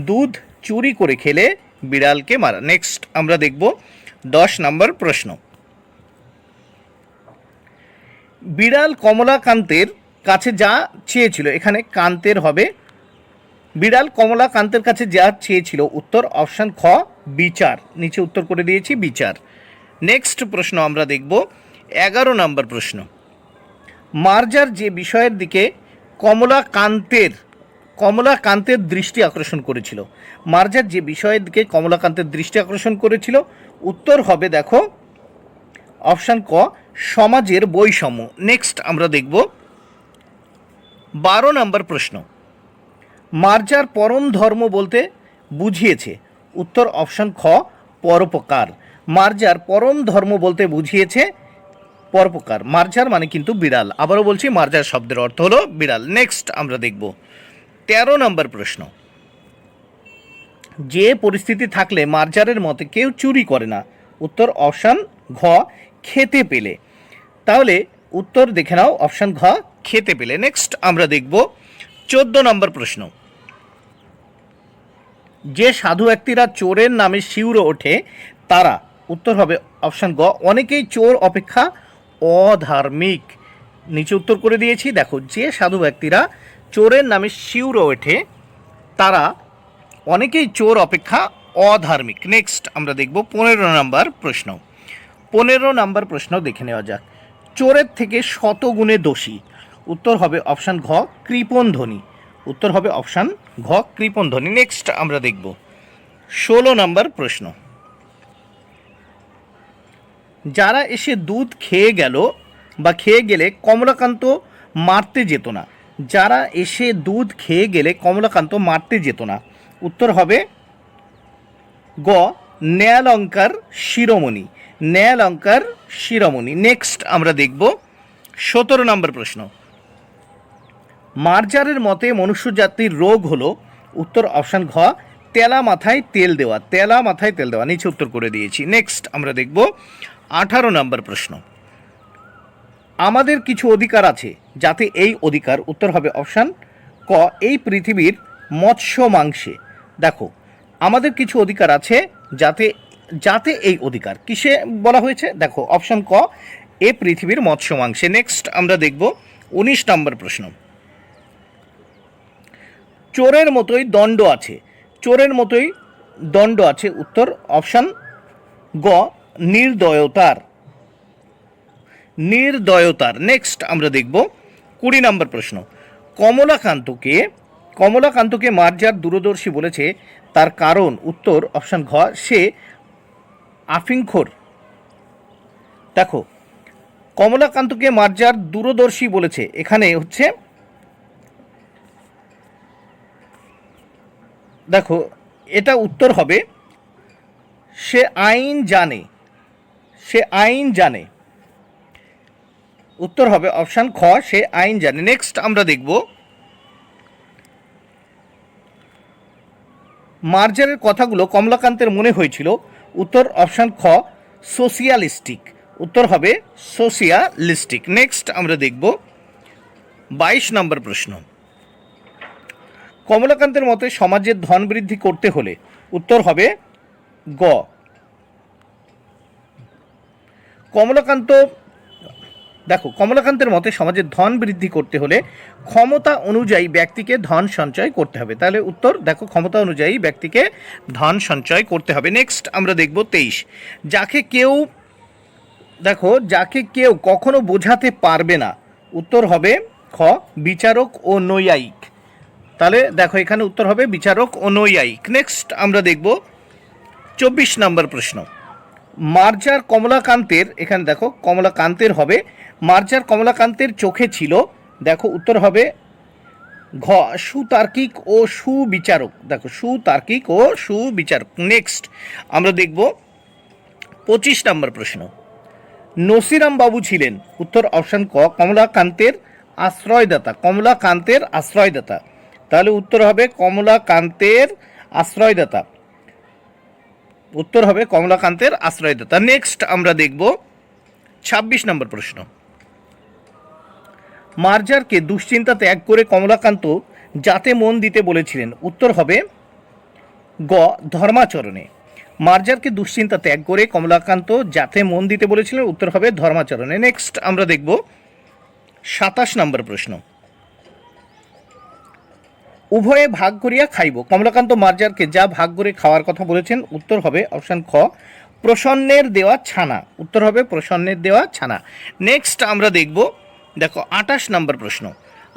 দুধ চুরি করে খেলে বিড়ালকে মারা। নেক্সট আমরা দেখব 10 নম্বর প্রশ্ন। বিড়াল কমলাকান্তের কাছে যা চেয়েছিল, এখানে কান্তের হবে, বিড়াল কমলাকান্তের কাছে যা চেয়েছিল উত্তর অপশান খ, বিচার। নিচে উত্তর করে দিয়েছি বিচার। নেক্সট প্রশ্ন আমরা দেখব 11 নম্বর প্রশ্ন। মার্জার যে বিষয়ের দিকে কমলাকান্তের দৃষ্টি আকর্ষণ করেছিল, মার্জার যে বিষয়ের দিকে কমলাকান্তের দৃষ্টি আকর্ষণ করেছিল উত্তর হবে দেখো অপশান ক, সমাজের বৈষম্য। নেক্সট আমরা দেখব 12 নম্বর প্রশ্ন। মার্জার পরম ধর্ম বলতে বুঝিয়েছে উত্তর অপশান খ, পরোপকার। মার্জার পরম ধর্ম বলতে বুঝিয়েছে পরোপকার। মার্জার মানে কিন্তু বিড়াল, আবারও বলছি মার্জার শব্দের অর্থ হলো বিড়াল। নেক্সট আমরা দেখব 13 নম্বর প্রশ্ন। যে পরিস্থিতি থাকলে মার্জারের মতে কেউ চুরি করে না উত্তর অপশান ঘ, খেতে পেলে। তাহলে উত্তর দেখে নাও অপশান ঘ, খেতে পেলে। নেক্সট আমরা দেখব 14 নম্বর প্রশ্ন। যে সাধু ব্যক্তিরা চোরের নামে শিউরে ওঠে তারা উত্তর হবে অপশান গ, অনেকেই চোর অপেক্ষা অধার্মিক। নিচে উত্তর করে দিয়েছি, দেখো যে সাধু ব্যক্তিরা চোরের নামে শিউরে ওঠে তারা অনেকেই চোর অপেক্ষা অধার্মিক। নেক্সট আমরা দেখব 15 নম্বর প্রশ্ন। 15 নম্বর প্রশ্ন দেখে নেওয়া যাক। চোরের থেকে শতগুণে দোষী উত্তর হবে অপশান ঘ, কৃপণ ধ্বনি। উত্তর হবে অপশান ঘ, কৃপণ ধ্বনি। নেক্সট আমরা দেখব 16 নম্বর প্রশ্ন। যারা এসে দুধ খেয়ে গেলে কমলাকান্ত মারতে যেত না, যারা এসে দুধ খেয়ে গেলে কমলাকান্ত মারতে যেত না উত্তর হবে গ, ন্যায়ালঙ্কার শিরোমণি। ন্যায়ালঙ্কার শিরোমণি। নেক্সট আমরা দেখব 17 নম্বর প্রশ্ন। মার্জারের মতে মনুষ্য জাতির রোগ হলো উত্তর অপশান ঘ, তেলা মাথায় তেল দেওয়া। তেলা মাথায় তেল দেওয়া। নিচে উত্তর করে দিয়েছি। নেক্সট আমরা দেখব 18 নম্বর প্রশ্ন। আমাদের কিছু অধিকার আছে যাতে এই অধিকার উত্তর হবে অপশান ক, এই পৃথিবীর মৎস্য মাংসে। দেখো আমাদের কিছু অধিকার আছে যাতে এই অধিকার কিসে বলা হয়েছে, দেখো অপশান ক, এ পৃথিবীর মৎস্য মাংসে। নেক্সট আমরা দেখব 19 নম্বর প্রশ্ন। চোরের মতোই দণ্ড আছে, চোরের মতোই দণ্ড আছে উত্তর অপশান গ, নির্দয়তার। নির্দয়তার। নেক্সট আমরা দেখব 20 নম্বর প্রশ্ন। কমলাকান্তকে মার্জার দূরদর্শী বলেছে তার কারণ উত্তর অপশান ঘ, সে আফিংখোর। দেখো কমলাকান্তকে মার্জার দূরদর্শী বলেছে, এখানে হচ্ছে দেখো এটা উত্তর হবে সে আইন জানে। সে আইন জানে। উত্তর হবে অপশান খ, সে আইন জানে। নেক্সট আমরা দেখব মার্জারের কথাগুলো কমলাকান্তের মনে হয়েছিল উত্তর অপশান খ, সোশিয়ালিস্টিক। উত্তর হবে সোশিয়ালিস্টিক। নেক্সট আমরা দেখব 22 নম্বর প্রশ্ন। কমলাকান্তের মতে সমাজের ধন বৃদ্ধি করতে হলে উত্তর হবে গ, কমলাকান্তের মতে সমাজের ধন বৃদ্ধি করতে হলে ক্ষমতা অনুযায়ী ব্যক্তিকে ধন সঞ্চয় করতে হবে। তাহলে উত্তর দেখো ক্ষমতা অনুযায়ী ব্যক্তিকে ধন সঞ্চয় করতে হবে। নেক্সট আমরা দেখব 23। যাকে কেউ কখনো বোঝাতে পারবে না উত্তর হবে খ, বিচারক ও নৈয়ায়িক। তাহলে দেখো এখানে উত্তর হবে বিচারক ও নৈয়ায়িক। নেক্সট আমরা দেখব 24 নম্বর প্রশ্ন। মার্জার কমলাকান্তের, এখানে দেখো কমলাকান্তের হবে, মার্জার কমলাকান্তের চোখে ছিল দেখো উত্তর হবে ঘ, সুতার্কিক ও সুবিচারক। দেখো সুতার্কিক ও সুবিচারক। নেক্সট আমরা দেখব 25 নম্বর প্রশ্ন। নসিরাম বাবু ছিলেন উত্তর অপশান ক, কমলাকান্তের আশ্রয়দাতা। কমলাকান্তের আশ্রয়দাতা। তাহলে উত্তর হবে কমলাকান্তের আশ্রয়দাতা, উত্তর হবে কমলাকান্তের আশ্রয়দাতা। নেক্সট আমরা দেখব 26 নম্বর প্রশ্ন। মার্জারকে দুশ্চিন্তা ত্যাগ করে কমলাকান্ত যাতে মন দিতে বলেছিলেন, উত্তর হবে গ ধর্মাচরণে। মার্জারকে দুশ্চিন্তা ত্যাগ করে কমলাকান্ত যাতে মন দিতে বলেছিলেন, উত্তর হবে ধর্মাচরণে। নেক্সট আমরা দেখব 27 নম্বর প্রশ্ন। উভয়ে ভাগ করিয়া খাইব, কমলাকান্ত মার্জারকে যা ভাগ করে খাওয়ার কথা বলেছেন, উত্তর হবে অপশান খ প্রসন্নের দেওয়া ছানা, উত্তর হবে প্রসন্নের দেওয়া ছানা। নেক্সট আমরা দেখব, দেখো 28 নম্বর প্রশ্ন।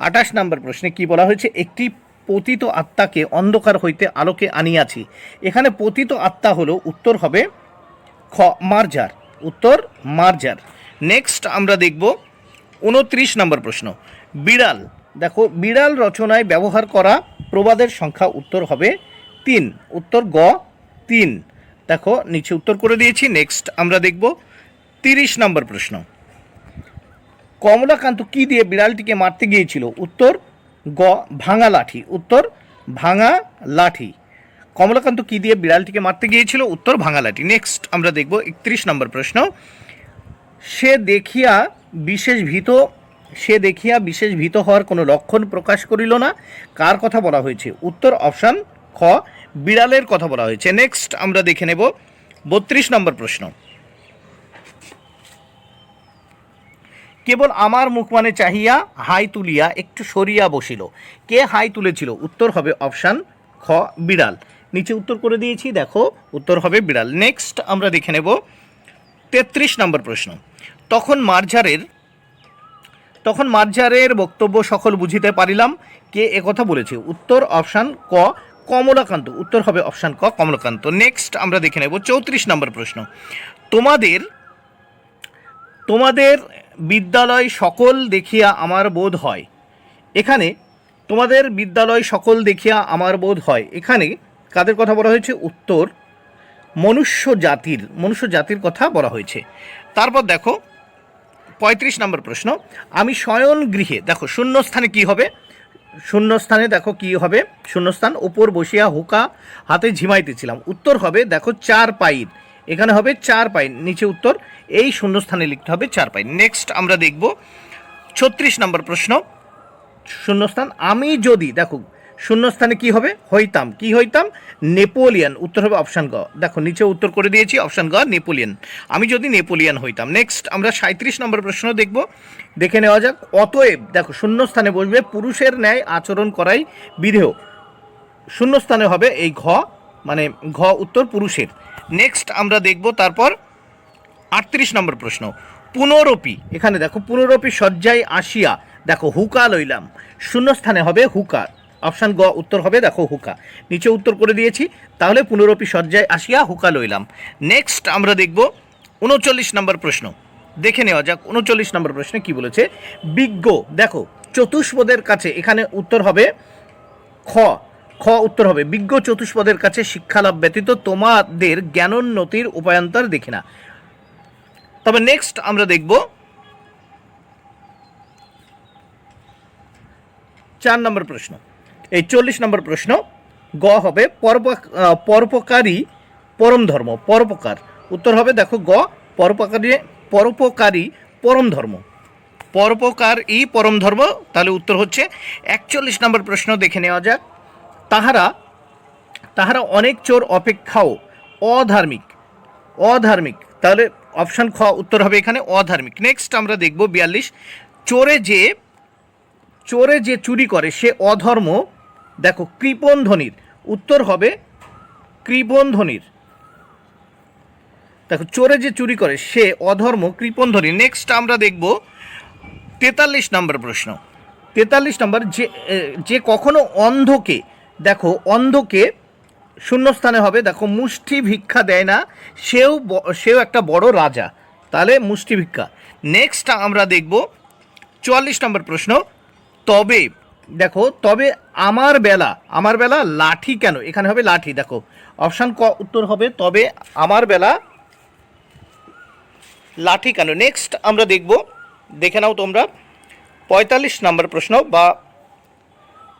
28 নম্বর প্রশ্নে কি বলা হয়েছে, একটি পতিত আত্মাকে অন্ধকার হইতে আলোকে আনিয়াছি। এখানে পতিত আত্মা হলো, উত্তর হবে খ মার্জার, উত্তর মার্জার। নেক্সট আমরা দেখব 29 নম্বর প্রশ্ন। বিড়াল, দেখো বিড়াল রচনায় ব্যবহার করা প্রবাদের সংখ্যা, উত্তর হবে 3, উত্তর গ 3। দেখো নিচে উত্তর করে দিয়েছি। নেক্সট আমরা দেখব 30 নম্বর প্রশ্ন। কমলাকান্ত কি দিয়ে বিড়ালটিকে মারতে গিয়েছিল, উত্তর গ ভাঙা লাঠি, উত্তর ভাঙা লাঠি। কমলাকান্ত কি দিয়ে বিড়ালটিকে মারতে গিয়েছিল, উত্তর ভাঙা লাঠি। নেক্সট আমরা দেখব 31 নম্বর প্রশ্ন। সে দেখিয়া বিশেষ ভীত হওয়ার কোনো লক্ষণ প্রকাশ করিল না, কার কথা বলা হয়েছে, উত্তর অপশান খ বিড়ালের কথা বলা হয়েছে। নেক্সট আমরা দেখে নেব 32 নম্বর প্রশ্ন। কেবল আমার মুখপানে চাহিয়া হাই তুলিয়া একটু সরিয়া বসিল, কে হাই তুলেছিল, উত্তর হবে অপশান খ বিড়াল। নিচে উত্তর করে দিয়েছি, দেখো উত্তর হবে বিড়াল। নেক্সট আমরা দেখে নেব 33 নম্বর প্রশ্ন। তখন মার্জারের বক্তব্য সকল বুঝিতে পারিলাম, কে একথা বলেছে, উত্তর অপশান ক কমলাকান্ত, উত্তর হবে অপশান ক কমলাকান্ত। নেক্সট আমরা দেখে নেব 34 নম্বর প্রশ্ন। তোমাদের বিদ্যালয় সকল দেখিয়া আমার বোধ হয়, এখানে তোমাদের বিদ্যালয় সকল দেখিয়া আমার বোধ হয়, এখানে কাদের কথা বলা হয়েছে, উত্তর মনুষ্য জাতির কথা বলা হয়েছে। তারপর দেখো 35 নম্বর প্রশ্ন। আমি শয়ন গৃহে, দেখো শূন্যস্থানে কি হবে, শূন্যস্থানে দেখো কি হবে, শূন্যস্থান উপর বসিয়া হুকা হাতে ঝিমাইতেছিলাম, উত্তর হবে দেখো 4 পাইন, এখানে হবে 4 পাইন, নিচে উত্তর এই শূন্যস্থানে লিখতে হবে 4 পাইন। নেক্সট আমরা দেখব 36 নম্বর প্রশ্ন। শূন্যস্থান আমি যদি, দেখো শূন্যস্থানে কি হবে, হইতাম, কি হইতাম, নেপোলিয়ান, উত্তর হবে অপশান গ। দেখো নিচে উত্তর করে দিয়েছি অপশান গ নেপোলিয়ান, আমি যদি নেপোলিয়ান হইতাম। নেক্সট আমরা 37 নম্বর প্রশ্ন দেখব, দেখে নেওয়া যাক। অতএব, দেখো শূন্যস্থানে বসবে পুরুষের ন্যায় আচরণ করাই বিধেয়, শূন্যস্থানে হবে এই ঘ, মানে ঘ উত্তর পুরুষের। নেক্সট আমরা দেখব তারপর 38 নম্বর প্রশ্ন। পুনরপি, এখানে দেখো পুনরপি শয্যায় আসিয়া, দেখো হুকা লইলাম, শূন্যস্থানে হবে হুকা, অপশান গ উত্তর হবে দেখো হুকা, নিচে উত্তর করে দিয়েছি, তাহলে পুনরপি শয্যায় আসিয়া হুকা লইলাম। নেক্সট আমরা দেখব 39 নম্বর প্রশ্ন, দেখে নেওয়া যাক 39 নম্বর প্রশ্নে কি বলেছে। বিজ্ঞ, দেখো চতুষ্পদের কাছে, এখানে উত্তর হবে খ, খ উত্তর হবে বিজ্ঞ চতুষ্পদের কাছে শিক্ষালাভ ব্যতীত তোমাদের জ্ঞানোন্নতির উপায়ান্তর দেখি না। তবে নেক্সট আমরা দেখব 4 নম্বর প্রশ্ন। এই 40 নম্বর প্রশ্ন, গ হবে পরোপকারী পরম ধর্ম, পরোপকার, উত্তর হবে দেখো গ পরোপকারী পরম ধর্ম, পরোপকারই পরম ধর্ম, তাহলে উত্তর হচ্ছে 41 নম্বর প্রশ্ন। দেখে নেওয়া যাক। তাহারা অনেক চোর অপেক্ষাও অধার্মিক, তাহলে অপশান খ উত্তর হবে এখানে অধার্মিক। নেক্সট আমরা দেখব 42। চোরে যে চুরি করে সে অধর্ম, দেখো কৃপণ ধ্বনির, উত্তর হবে কৃপণ ধ্বনির, দেখো চোরে যে চুরি করে সে অধর্ম কৃপণ ধ্বনির। নেক্সট আমরা দেখব 43 নম্বর প্রশ্ন। 43 নম্বর, যে কখনো অন্ধকে, দেখো অন্ধকে শূন্যস্থানে হবে দেখো মুষ্টি ভিক্ষা দেয় না, সেও একটা বড় রাজা, তাহলে মুষ্টি ভিক্ষা। নেক্সট আমরা দেখব 44 নম্বর প্রশ্ন। তবে, দেখো তবে আমার বেলা লাঠি কেন, এখানে হবে লাঠি, দেখো অপশান ক উত্তর হবে তবে আমার বেলা লাঠি কেন। নেক্সট আমরা দেখব, দেখে নাও তোমরা 45 নম্বর প্রশ্ন, বা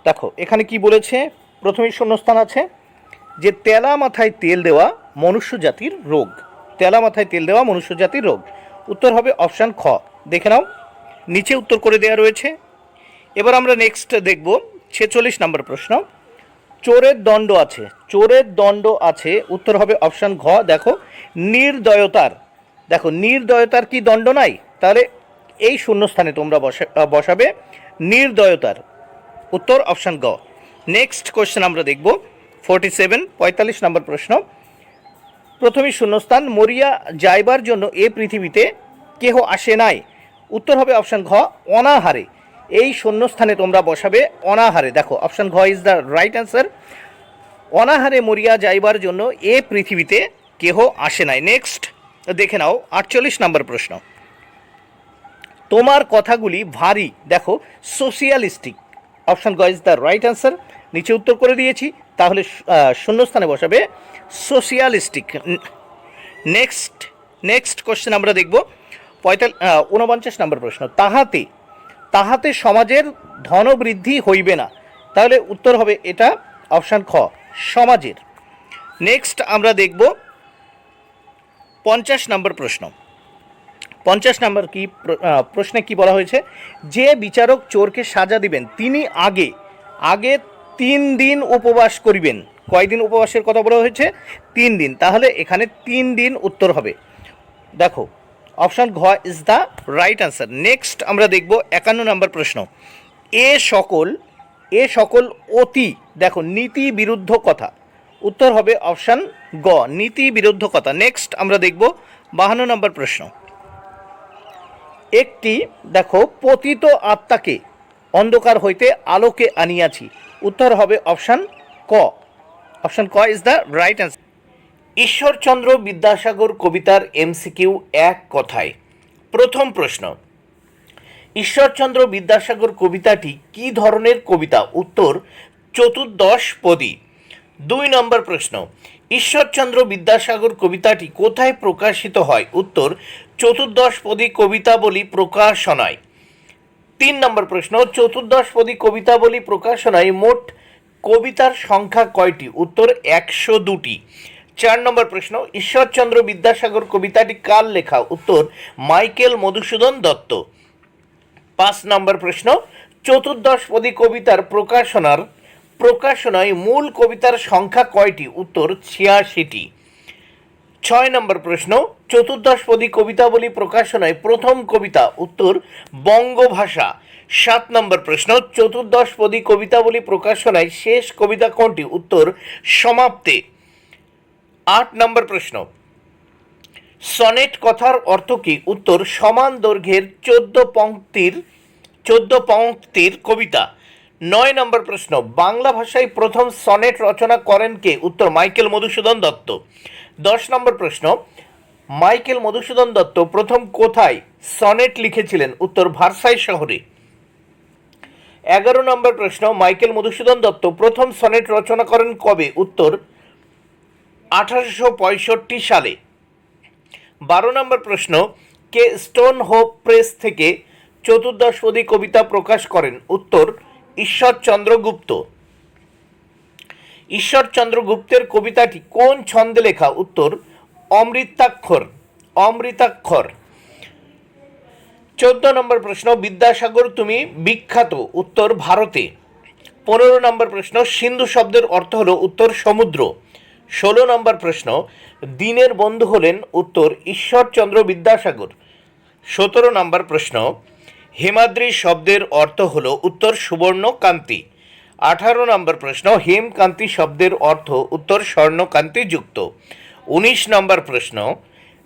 দেখো এখানে কি বলেছে, প্রথমেই শূন্যস্থান আছে, যে তেলা মাথায় তেল দেওয়া মনুষ্য জাতির রোগ। তেলা মাথায় তেল দেওয়া মনুষ্য জাতির রোগ। উত্তর হবে অপশান খ। দেখে নাও, নিচে উত্তর করে দেওয়া রয়েছে। এবার আমরা নেক্সট দেখব 46 নম্বর প্রশ্ন। চোরের দণ্ড আছে, চোরের দণ্ড আছে, উত্তর হবে অপশান ঘ। দেখো নির্দয়তার, দেখো নির্দয়তার কি দণ্ড নাই? তাহলে এই শূন্যস্থানে তোমরা বসাবে নির্দয়তার। উত্তর অপশান গ। নেক্সট কোয়েশ্চেন আমরা দেখব 47, 45 নম্বর প্রশ্ন। প্রথমেই শূন্যস্থান, মরিয়া যাইবার জন্য এ পৃথিবীতে কেহ আসে নাই। উত্তর হবে অপশান ঘ, অনাহারে। এই শূন্যস্থানে তোমরা বসাবে অনাহারে। দেখো অপশান ঘ ইজ দ্য রাইট অ্যান্সার। অনাহারে মরিয়া যাইবার জন্য এ পৃথিবীতে কেহ আসে নাই। নেক্সট দেখে নাও 48 নম্বর প্রশ্ন। তোমার কথাগুলি ভারী, দেখো সোশিয়ালিস্টিক। অপশান গ ইজ দ্য রাইট অ্যান্সার। নিচে উত্তর করে দিয়েছি, তাহলে শূন্যস্থানে বসাবে সোশিয়ালিস্টিক। নেক্সট কোশ্চেন আমরা দেখব 49 নম্বর প্রশ্ন। তাহাতে, তাহাতে সমাজের ধনবৃদ্ধি হইবে না। তাহলে উত্তর হবে এটা অপশান খ, সমাজের। নেক্সট আমরা দেখব 50 নম্বর প্রশ্ন। 50 নম্বর কি প্রশ্নে কি বলা হয়েছে? যে বিচারক চোরকে সাজা দিবেন তিনি আগে 3 দিন উপবাস করিবেন। কয়দিন উপবাসের কথা বলা হয়েছে? 3 দিন। তাহলে এখানে 3 দিন উত্তর হবে। দেখো অপশান ঘ is the right answer. Next আমরা দেখব 51 নম্বর প্রশ্ন। এ সকল অতি, দেখো নীতি বিরুদ্ধ কথা। উত্তর হবে অপশান গ, নীতি বিরুদ্ধ কথা। নেক্সট আমরা দেখব 52 নম্বর প্রশ্ন। একটি, দেখো পতিত আত্মাকে অন্ধকার হইতে আলোকে আনিয়াছি। উত্তর হবে অপশান ক। অপশান ক is the right answer. Ishwarchandra Vidyasagar কবিতার এমসিকিউ এক কথায়। প্রথম প্রশ্ন, ঈশ্বরচন্দ্র বিদ্যাসাগর কবিতাটি কি ধরনের কবিতা? উত্তর চতুর্দশপদী। 2 নম্বর প্রশ্ন, ঈশ্বরচন্দ্র বিদ্যাসাগর কবিতাটি কোথায় প্রকাশিত হয়? উত্তর চতুর্দশপদী কবিতাবলী প্রকাশনায়। 3 নম্বর প্রশ্ন, চতুর্দশপদী কবিতাবলী প্রকাশনায় মোট কবিতার সংখ্যা কয়টি? উত্তর 102টি। 4 নম্বর প্রশ্ন, ঈশ্বরচন্দ্র বিদ্যাসাগর কবিতাটি কার লেখা? উত্তর মাইকেল মধুসূদন দত্ত। 5 নম্বর প্রশ্ন, চতুর্দশপদী কবিতার প্রকাশনায় মূল কবিতার সংখ্যা কয়টি? উত্তর 86টি। 6 নম্বর প্রশ্ন, চতুর্দশপদী কবিতাবলী প্রকাশনায় প্রথম কবিতা? উত্তর বঙ্গভাষা। 7 নম্বর প্রশ্ন, চতুর্দশপদী কবিতাবলী প্রকাশনায় শেষ কবিতা কোনটি? উত্তর সমাপ্তে। 8 নম্বর প্রশ্ন, সনেট কথার অর্থ কি? উত্তর সমান দৈর্ঘ্যের 14 পংক্তির কবিতা। 9 নম্বর প্রশ্ন, বাংলা ভাষায় প্রথম সনেট রচনা করেন কে? উত্তর মাইকেল মধুসূদন দত্ত। 10 নম্বর প্রশ্ন, মাইকেল মধুসূদন দত্ত প্রথম কোথায় সনেট লিখেছিলেন? উত্তর ভার্সাই শহরে। 11 নম্বর প্রশ্ন, মাইকেল মধুসূদন দত্ত প্রথম সনেট রচনা করেন কবে? উত্তর 1865 সালে। 12 নম্বর প্রশ্ন, কে স্টোন হোপ প্রেস থেকে চতুর্দশপদী কবিতা প্রকাশ করেন? উত্তর ঈশ্বরচন্দ্র গুপ্ত। ঈশ্বরচন্দ্র গুপ্তের কবিতাটি কোন ছন্দে লেখা? উত্তর অমৃতাক্ষর। 14 নম্বর প্রশ্ন, বিদ্যাসাগর তুমি বিখ্যাত। উত্তর ভারতে। 15 নম্বর প্রশ্ন, সিন্ধু শব্দের অর্থ হলো? উত্তর সমুদ্র। 16 নম্বর প্রশ্ন, দীনের বন্ধু হলেন? উত্তর ঈশ্বরচন্দ্র বিদ্যাসাগর। 17 নম্বর প্রশ্ন, হেমাদ্রি শব্দের অর্থ হলো? উত্তর সুবর্ণকান্তি। 18 নম্বর প্রশ্ন, হেমকান্তি শব্দের অর্থ? উত্তর স্বর্ণকান্তি যুক্ত। 19 নম্বর প্রশ্ন,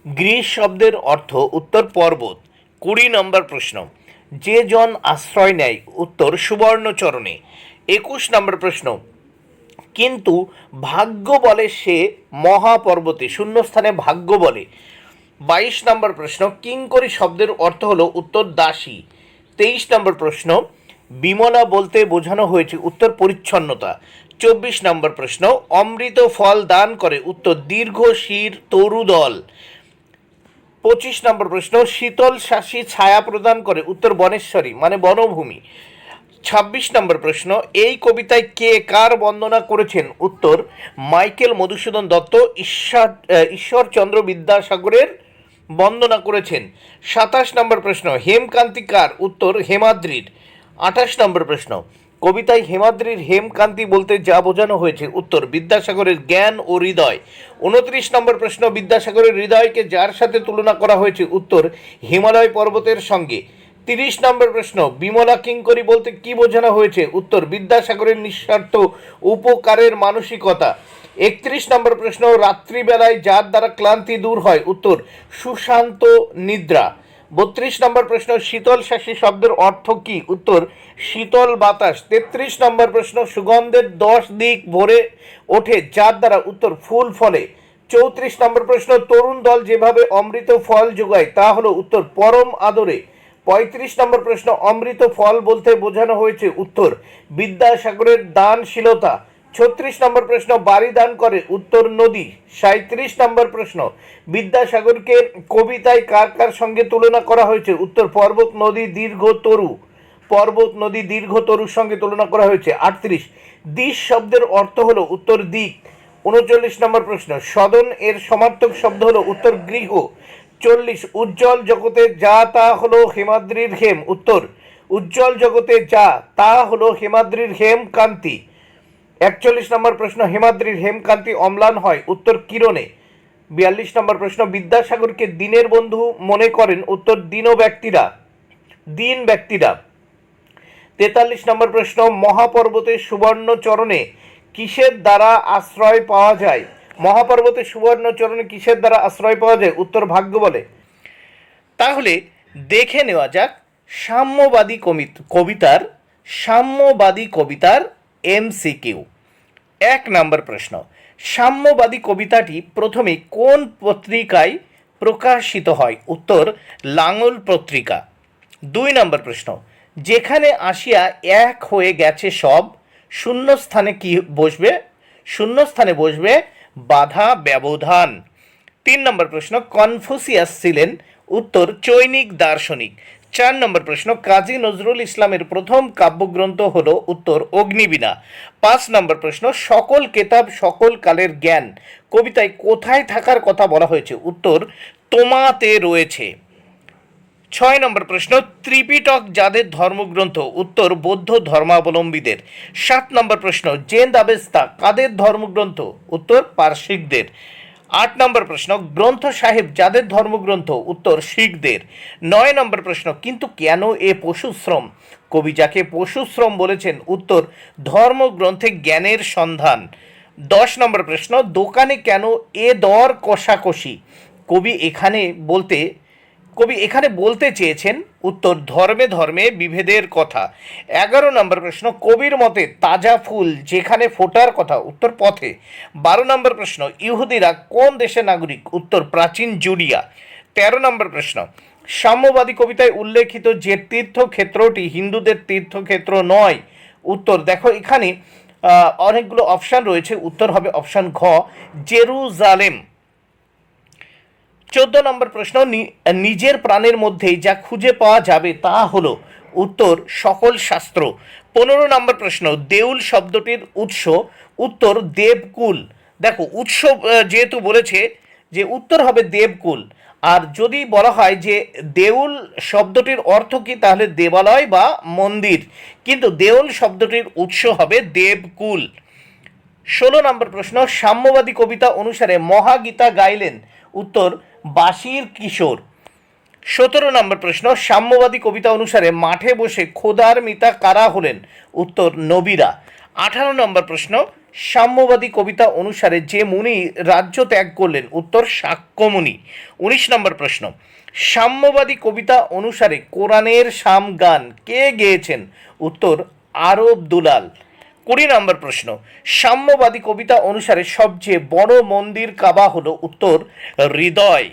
গ্রীষ শব্দের অর্থ? উত্তর পর্বত। 20 নম্বর প্রশ্ন, যে জন আশ্রয় নেয়? উত্তর সুবর্ণচরণে। 21 নম্বর প্রশ্ন, কিন্তু ভাগ্য বলে সে মহাপর্বতে। শূন্যস্থানে ভাগ্য বলে। 22 নম্বর প্রশ্ন, কিঙ্করী শব্দের অর্থ হলো? উত্তর দাসী। 23 নম্বর প্রশ্ন, বিমলা বলতে বোঝানো হয়েছে? উত্তর পরিচ্ছন্নতা। 24 নম্বর প্রশ্ন, অমৃত ফল দান করে? উত্তর দীর্ঘ শির তরুদল। 25 নম্বর প্রশ্ন, শীতল শাসী ছায়া প্রদান করে? উত্তর বনেশ্বরী মানে বনভূমি। 26 নম্বর প্রশ্ন, এই কবিতায় কে কার বন্দনা করেছেন? উত্তর মাইকেল মধুসূদন দত্ত ঈশ্বরচন্দ্র বিদ্যাসাগরের বন্দনা করেছেন। 27 নম্বর প্রশ্ন, হেমকান্তি কার? উত্তর হেমাদ্রির। 28 নম্বর প্রশ্ন, কবিতায় হেমাদ্রির হেমকান্তি বলতে যা বোঝানো হয়েছে? উত্তর বিদ্যাসাগরের জ্ঞান ও হৃদয়। 29 নম্বর প্রশ্ন, বিদ্যাসাগরের হৃদয়কে যার সাথে তুলনা করা হয়েছে? উত্তর হিমালয় পর্বতের সঙ্গে। 30 নম্বর প্রশ্ন, বিমলা কিঙ্করী বলতে কি বোঝানো হয়েছে? উত্তর বিদ্যাসাগরের নিঃস্বার্থ উপকারের মানসিকতা। 31 নম্বর প্রশ্ন, রাত্রিবেলায় যার দ্বারা ক্লান্তি দূর হয়? উত্তর সুশান্ত নিদ্রা। 32 নম্বর প্রশ্ন, শীতল শাসী শব্দের অর্থ কি? উত্তর শীতল বাতাস। 33 নম্বর প্রশ্ন, সুগন্ধের 10 দিক ভরে ওঠে যার দ্বারা? উত্তর ফুল ফলে। 34 নম্বর প্রশ্ন, তরুণ দল যেভাবে অমৃত ফল যোগায় তা হলো? উত্তর পরম আদরে। 35 নম্বর প্রশ্ন, অমৃত ফল বলতে বোঝানো হয়েছে? উত্তর বিদ্যাসাগরের দানশীলতা। 36 নম্বর প্রশ্ন, বাড়ি দান করে? উত্তর নদী। 37 নম্বর প্রশ্ন, বিদ্যাসাগরকে কবিতায় কার কার সঙ্গে তুলনা করা হয়েছে? উত্তর পর্বত নদী দীর্ঘ তরু। পর্বত নদী দীর্ঘ তরুর সঙ্গে তুলনা করা হয়েছে। 38, দিশ শব্দের অর্থ হলো? উত্তর দিক। 39 নম্বর প্রশ্ন, সদন এর সমার্থক শব্দ হলো? উত্তর গৃহ। 40, উজ্জ্বল জগতে যা তা হলো হেমাদ্রির হেম? উত্তর উজ্জ্বল জগতে যা তা হলো হেমাদ্রির হেমকান্তি। 41 নম্বর প্রশ্ন, হেমাদ্রির হেমকান্তি অম্লান হয়? উত্তর কিরণে। 42 নম্বর প্রশ্ন, বিদ্যাসাগরকে দিনের বন্ধু মনে করেন? উত্তর দিন ব্যক্তিরা। 43 নম্বর প্রশ্ন, মহাপর্বতের সুবর্ণ চরণে কিসের দ্বারা আশ্রয় পাওয়া যায়? মহাপর্বতের সুবর্ণ চরণে কিসের দ্বারা আশ্রয় পাওয়া যায়? উত্তর ভাগ্য বলে। তাহলে দেখে নেওয়া যাক সাম্যবাদী কবিতার এমসিকিউ। 1 নম্বর প্রশ্ন, সাম্যবাদী কবিতাটি প্রথমে কোন পত্রিকায় প্রকাশিত হয়? উত্তর লাঙল পত্রিকা। 2 নম্বর প্রশ্ন, যেখানে আসিয়া এক হয়ে গেছে সব, শূন্যস্থানে কি বসবে? শূন্যস্থানে বসবে বাধা ব্যবধান। 3 নম্বর প্রশ্ন, কনফুসিয়াস ছিলেন? উত্তর চৈনিক দার্শনিক। 4 নম্বর প্রশ্ন, কাজী নজরুল ইসলামের প্রথম কাব্যগ্রন্থ হল? উত্তর অগ্নিবীণা। 5 নম্বর প্রশ্ন, সকল কেতাব সকল কালের জ্ঞান কবিতায় কোথায় থাকার কথা বলা হয়েছে? উত্তর তোমাতে রয়েছে। 6 নম্বর প্রশ্ন, ত্রিপিটক যাদের ধর্মগ্রন্থ? উত্তর বৌদ্ধ ধর্মাবলম্বীদের। 7 নম্বর প্রশ্ন, জেন্দ আবেস্তা কাদের ধর্মগ্রন্থ? উত্তর পারসিকদের। 8 নম্বর প্রশ্ন, গ্রন্থ সাহেব যাদের ধর্মগ্রন্থ? উত্তর শিখদের। 9 নম্বর প্রশ্ন, কিন্তু কেন এ পশুশ্রম? কবি যাকে পশুশ্রম বলেছেন? উত্তর ধর্মগ্রন্থে জ্ঞানের সন্ধান। 10 নম্বর প্রশ্ন, দোকানে কেন এ দর কষাকষি? কবি এখানে বলতে চেয়েছেন? উত্তর ধর্মে ধর্মে বিভেদের কথা। 11 নম্বর প্রশ্ন, কবির মতে তাজা ফুল যেখানে ফোটার কথা? উত্তর পথে। 12 নম্বর প্রশ্ন, ইহুদিরা কোন দেশের নাগরিক? উত্তর প্রাচীন জুডিয়া। 13 নম্বর প্রশ্ন, সাম্যবাদী কবিতায় উল্লেখিত যে তীর্থক্ষেত্রটি হিন্দুদের তীর্থক্ষেত্র নয়? উত্তর দেখো এখানে অনেকগুলো অপশান রয়েছে, উত্তর হবে অপশান ঘ জেরুজালেম। 14 নম্বর প্রশ্ন, নিজের প্রাণের মধ্যেই যা খুঁজে পাওয়া যাবে তা হলো? উত্তর সকল শাস্ত্র। 15 নম্বর প্রশ্ন, দেউল শব্দটির উৎস? উত্তর দেবকুল। দেখো উৎস যেহেতু বলেছে যে উত্তর হবে দেবকুল। আর যদি বলা হয় যে দেউল শব্দটির অর্থ কি, তাহলে দেবালয় বা মন্দির, কিন্তু দেউল শব্দটির উৎস হবে দেবকুল। 16 নম্বর প্রশ্ন, সাম্যবাদী কবিতা অনুসারে মহাগীতা গাইলেন? উত্তর বাঁশির কিশোর। 17 নম্বর প্রশ্ন, সাম্যবাদী কবিতা অনুসারে মাঠে বসে খোদার মিতা কারা হলেন? উত্তর নবীরা। 18 নম্বর প্রশ্ন, সাম্যবাদী কবিতা অনুসারে যে মুনি রাজ্য ত্যাগ করলেন? উত্তর শাক্যমুনি। 19 নম্বর প্রশ্ন, সাম্যবাদী কবিতা অনুসারে কোরআনের সামগান কে গেয়েছেন? উত্তর আরব দুলাল। 20 নম্বর প্রশ্ন, সাম্যবাদী কবিতা অনুসারে সবচেয়ে বড় মন্দির কাবা হলো? উত্তর হৃদয়।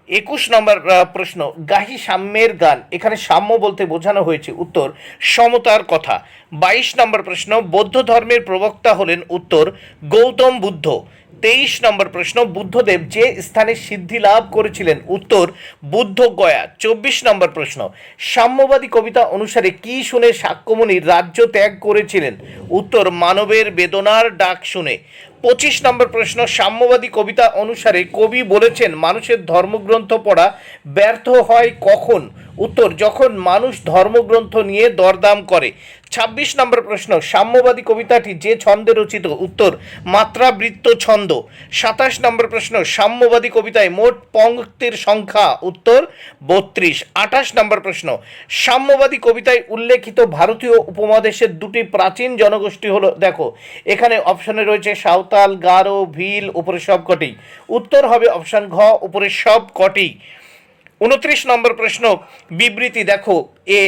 21 নম্বর প্রশ্ন, গাহি সাম্যের গান, এখানে সাম্য বলতে বোঝানো হয়েছে? উত্তর সমতার কথা। 22 নম্বর প্রশ্ন, বৌদ্ধ ধর্মের প্রবক্তা হলেন? উত্তর গৌতম বুদ্ধ। 23 নম্বর প্রশ্ন, বুদ্ধদেব যে স্থানে সিদ্ধি লাভ করেছিলেন? উত্তর, বুদ্ধগয়া। 24 নম্বর প্রশ্ন, সাম্যবাদী কবিতা অনুসারে কি শুনে শাক্যমুনি রাজ্য ত্যাগ করেছিলেন? উত্তর, মানবের বেদনার ডাক শুনে। 25 নম্বর প্রশ্ন, সাম্যবাদী কবিতা অনুসারে কবি বলেছেন মানুষের ধর্মগ্রন্থ পড়া ব্যর্থ হয় কখন? উত্তর, যখন মানুষ ধর্মগ্রন্থ নিয়ে দরদাম করে। 26 নম্বর প্রশ্ন, সাম্যবাদী কবিতাটি যে ছন্দে রচিত? উত্তর, মাত্রাবৃত্ত ছন্দ। 27 নম্বর প্রশ্ন, সাম্যবাদী কবিতায় মোট পঙ্ক্তির সংখ্যা? উত্তর, 32। 28 নম্বর প্রশ্ন, সাম্যবাদী কবিতায় উল্লেখিত ভারতীয় উপমহাদেশের দুটি প্রাচীন জনগোষ্ঠী হলো? দেখো এখানে অপশনে রয়েছে সাঁওতাল, গারো, ভিল, উপরে সব কটি। উত্তর হবে অপশন ঘ, উপরে সব কটি। 29 নম্বর প্রশ্ন, বিবৃতি দেখো এ,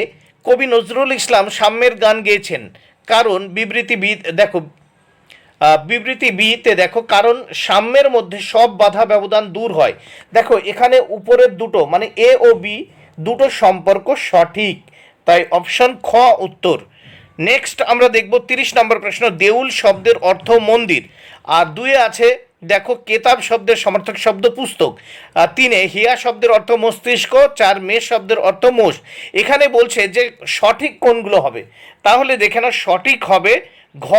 কবি নজরুল ইসলাম সাম্যের গান গেয়েছেন কারণ বিবৃতি বিতে দেখো কারণ সাম্যের মধ্যে সব বাধা ব্যবধান দূর হয়। দেখো এখানে উপরের দুটো মানে এ ও বি দুটো সম্পর্ক সঠিক, তাই অপশন খ উত্তর। নেক্সট আমরা দেখব 30 নম্বর প্রশ্ন, দেউল শব্দের অর্থ মন্দির। আর দুয়ে আছে দেখো কেতাব শব্দের সমার্থক শব্দ পুস্তক। আর 3 হিয়া শব্দের অর্থ মস্তিষ্ক। 4 মেষ শব্দের অর্থ মোষ। এখানে বলছে যে সঠিক কোনগুলো হবে, তাহলে দেখে নাও সঠিক হবে ঘ।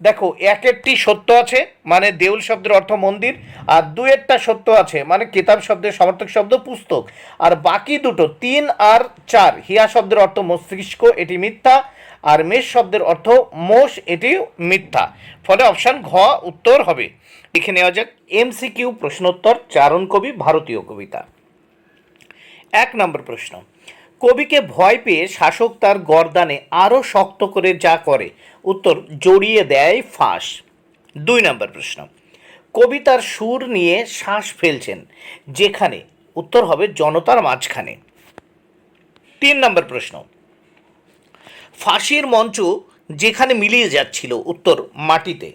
দেখো একেরটি সত্য আছে মানে দেউল শব্দের অর্থ মন্দির, আর দুয়েরটা সত্য আছে মানে কেতাব শব্দের সমার্থক শব্দ পুস্তক। আর বাকি দুটো 3 আর 4 হিয়া শব্দের অর্থ মস্তিষ্ক, এটি মিথ্যা। আর মেষ শব্দের অর্থ মোষ, এটি মিথ্যা। ফলে অপশান ঘ উত্তর হবে। লিখে নেওয়া যাক এমসিকিউ প্রশ্নোত্তর, চারণ কবি, ভারতীয় কবিতা। 1 নম্বর প্রশ্ন, কবিকে ভয় পেয়ে শাসক তার গর্দানে আরও শক্ত করে যা করে? উত্তর, জড়িয়ে দেয় ফাঁস। 2 নম্বর প্রশ্ন, কবি তার সুর নিয়ে শ্বাস ফেলছেন যেখানে? উত্তর হবে জনতার মাঝখানে। 3 নম্বর প্রশ্ন, ফাঁসির মঞ্চ যেখানে মিলিয়ে যাচ্ছিল? উত্তর, মাটিতে।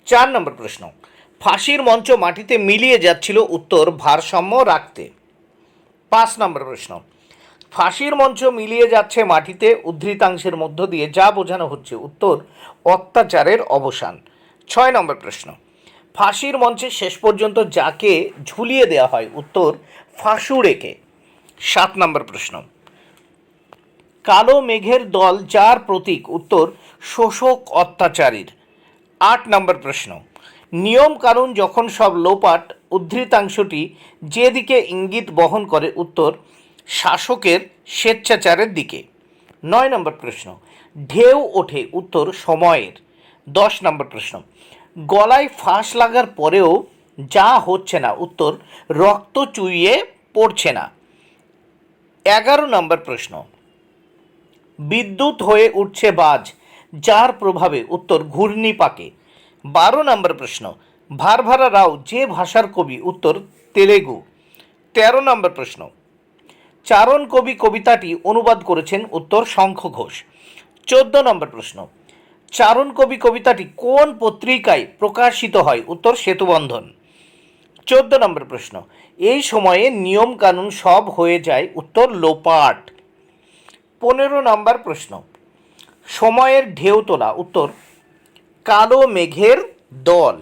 4 নম্বর প্রশ্ন, ফাঁসির মঞ্চ মাটিতে মিলিয়ে যাচ্ছিল? উত্তর, ভারসাম্য রাখতে। 5 নম্বর প্রশ্ন, ফাঁসির মঞ্চ মিলিয়ে যাচ্ছে মাটিতে উদ্ধৃতাংশের মধ্য দিয়ে যা বোঝানো হচ্ছে? উত্তর, অত্যাচারের অবসান। 6 নম্বর প্রশ্ন, ফাঁসির মঞ্চে শেষ পর্যন্ত যাকে ঝুলিয়ে দেওয়া হয়? উত্তর, ফাঁসুড়েকে। 7 নম্বর প্রশ্ন, কালো মেঘের দল যার প্রতীক? উত্তর, শোষক অত্যাচারীর। 8 নম্বর প্রশ্ন, নিয়ম কানুন যখন সব লোপাট উদ্ধৃতাংশটি যেদিকে ইঙ্গিত বহন করে? উত্তর, শাসকের স্বেচ্ছাচারের দিকে। 9 নম্বর প্রশ্ন, ঢেউ ওঠে? উত্তর, সময়ের। 10 নম্বর প্রশ্ন, গলায় ফাঁস লাগার পরেও যা হচ্ছে না? উত্তর, রক্ত চুইয়ে পড়ছে না। 11 নম্বর প্রশ্ন, বিদ্যুৎ হয়ে উঠছে বাজ যার প্রভাবে? উত্তর, ঘূর্ণিপাকে। 12 নম্বর প্রশ্ন, ভারভারা রাও যে ভাষার কবি? উত্তর, তেলেগু। 13 নম্বর প্রশ্ন, চারণ কবি কবিতাটি অনুবাদ করেছেন? উত্তর, শঙ্খ ঘোষ। 14 নম্বর প্রশ্ন, চারণ কবি কবিতাটি কোন পত্রিকায় প্রকাশিত হয়? উত্তর, সেতুবন্ধন। 14 নম্বর প্রশ্ন, এই সময়ে নিয়ম কানুন সব হয়ে যায়? উত্তর, লোপাট। 15 নম্বর প্রশ্ন, সময়ের ঢেউ তোলা? উত্তর, কালো মেঘের দল।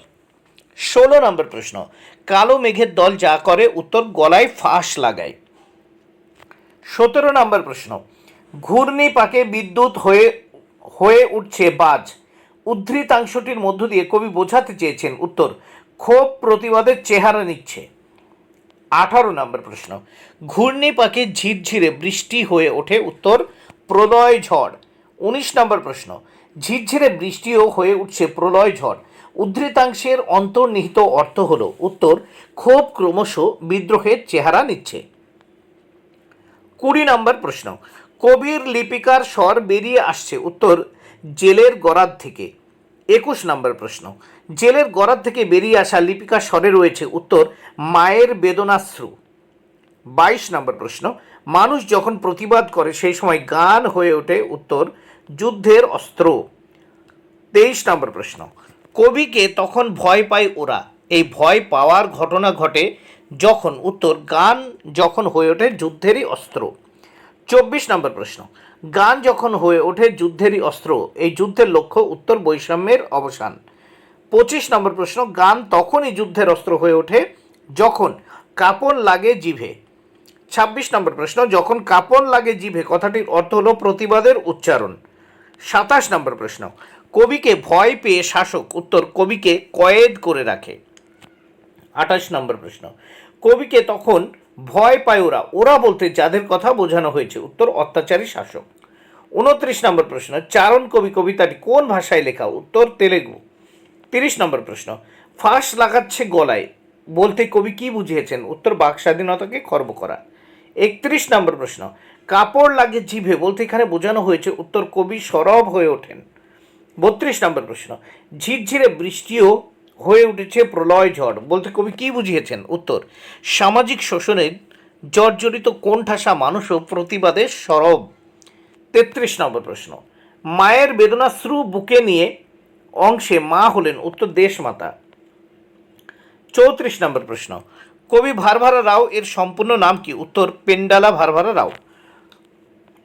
16 নম্বর প্রশ্ন, কালো মেঘের দল যা করে? উত্তর, গলায় ফাঁস লাগায়। 17 নম্বর প্রশ্ন, ঘূর্ণিপাকে বিদ্যুৎ হয়ে উঠছে বাজ উদ্ধৃতাংশটির মধ্য দিয়ে কবি বোঝাতে চেয়েছেন? উত্তর, ক্ষোভ প্রতিবাদের চেহারা নিচ্ছে। 18 নম্বর প্রশ্ন, ঘূর্ণিপাকে ঝিরঝিরে বৃষ্টি হয়ে ওঠে? উত্তর, প্রলয় ঝড়। 19 নম্বর প্রশ্ন, ঝিরঝিরে বৃষ্টিও হয়ে উঠছে প্রলয় ঝড় উদ্ধৃতাংশের অন্তর্নিহিত অর্থ হল? উত্তর, ক্ষোভ ক্রমশ বিদ্রোহের চেহারা নিচ্ছে। 20 নম্বর প্রশ্ন, কবির লিপিকার স্বর বেরিয়ে আসছে? উত্তর, জেলের গরাদ থেকে। 21 নম্বর প্রশ্ন, জেলের গরাদ থেকে বেরিয়ে আসা লিপিকার স্বরে রয়েছে? উত্তর, মায়ের বেদনাশ্রু। 22 নম্বর প্রশ্ন, মানুষ যখন প্রতিবাদ করে সেই সময় গান হয়ে ওঠে? উত্তর, যুদ্ধের অস্ত্র। 23 নম্বর প্রশ্ন, কবিকে তখন ভয় পায় ওরা, এই ভয় পাওয়ার ঘটনা ঘটে যখন? উত্তর, গান যখন হয়ে ওঠে যুদ্ধেরই অস্ত্র। 24 নম্বর প্রশ্ন, গান যখন হয়ে ওঠে যুদ্ধেরই অস্ত্র, এই যুদ্ধের লক্ষ্য? উত্তর, বৈষম্যের অবসান। 25 নম্বর প্রশ্ন, গান তখনই যুদ্ধের অস্ত্র হয়ে ওঠে যখন কাঁপন লাগে জিভে। 26 নম্বর প্রশ্ন, যখন কাঁপন লাগে জিভে কথাটির অর্থ হলো প্রতিবাদের উচ্চারণ। 27 নম্বর প্রশ্ন, কবিকে ভয় পেয়ে শাসক, উত্তর কবিকে কয়েদ করে রাখে। 28 নম্বর প্রশ্ন, কবিকে তখন ভয় পায় ওরা, ওরা বলতে যাদের কথা বোঝানো হয়েছে, উত্তর অত্যাচারী শাসক। 29 নম্বর প্রশ্ন, চারণ কবি কবিতাটি কোন ভাষায় লেখা, উত্তর তেলেগু। 30 নম্বর প্রশ্ন, ফাঁস লাগাচ্ছে গলায় বলতে কবি কি বুঝিয়েছেন, উত্তর বাক স্বাধীনতাকে খর্ব করা। 31 নম্বর প্রশ্ন, কাপড় লাগে জিভে বলতে এখানে বোঝানো হয়েছে, উত্তর কবি সরব হয়ে ওঠেন। 32 নম্বর প্রশ্ন, ঝিরঝিরে বৃষ্টিও হয়ে উঠেছে প্রলয় ঝড় বলতে কবি কি বুঝিয়েছেন, উত্তর সামাজিক শোষণের জর্জরিত কোণঠাসা মানুষও প্রতিবাদে সরব। 33 নম্বর প্রশ্ন, মায়ের বেদনাশ্রু বুকে নিয়ে অংশে মা হলেন, উত্তর দেশমাতা। 34 নম্বর প্রশ্ন, কবি ভারভারা রাও এর সম্পূর্ণ নাম কি, উত্তর পেন্ডালা ভারভারা রাও।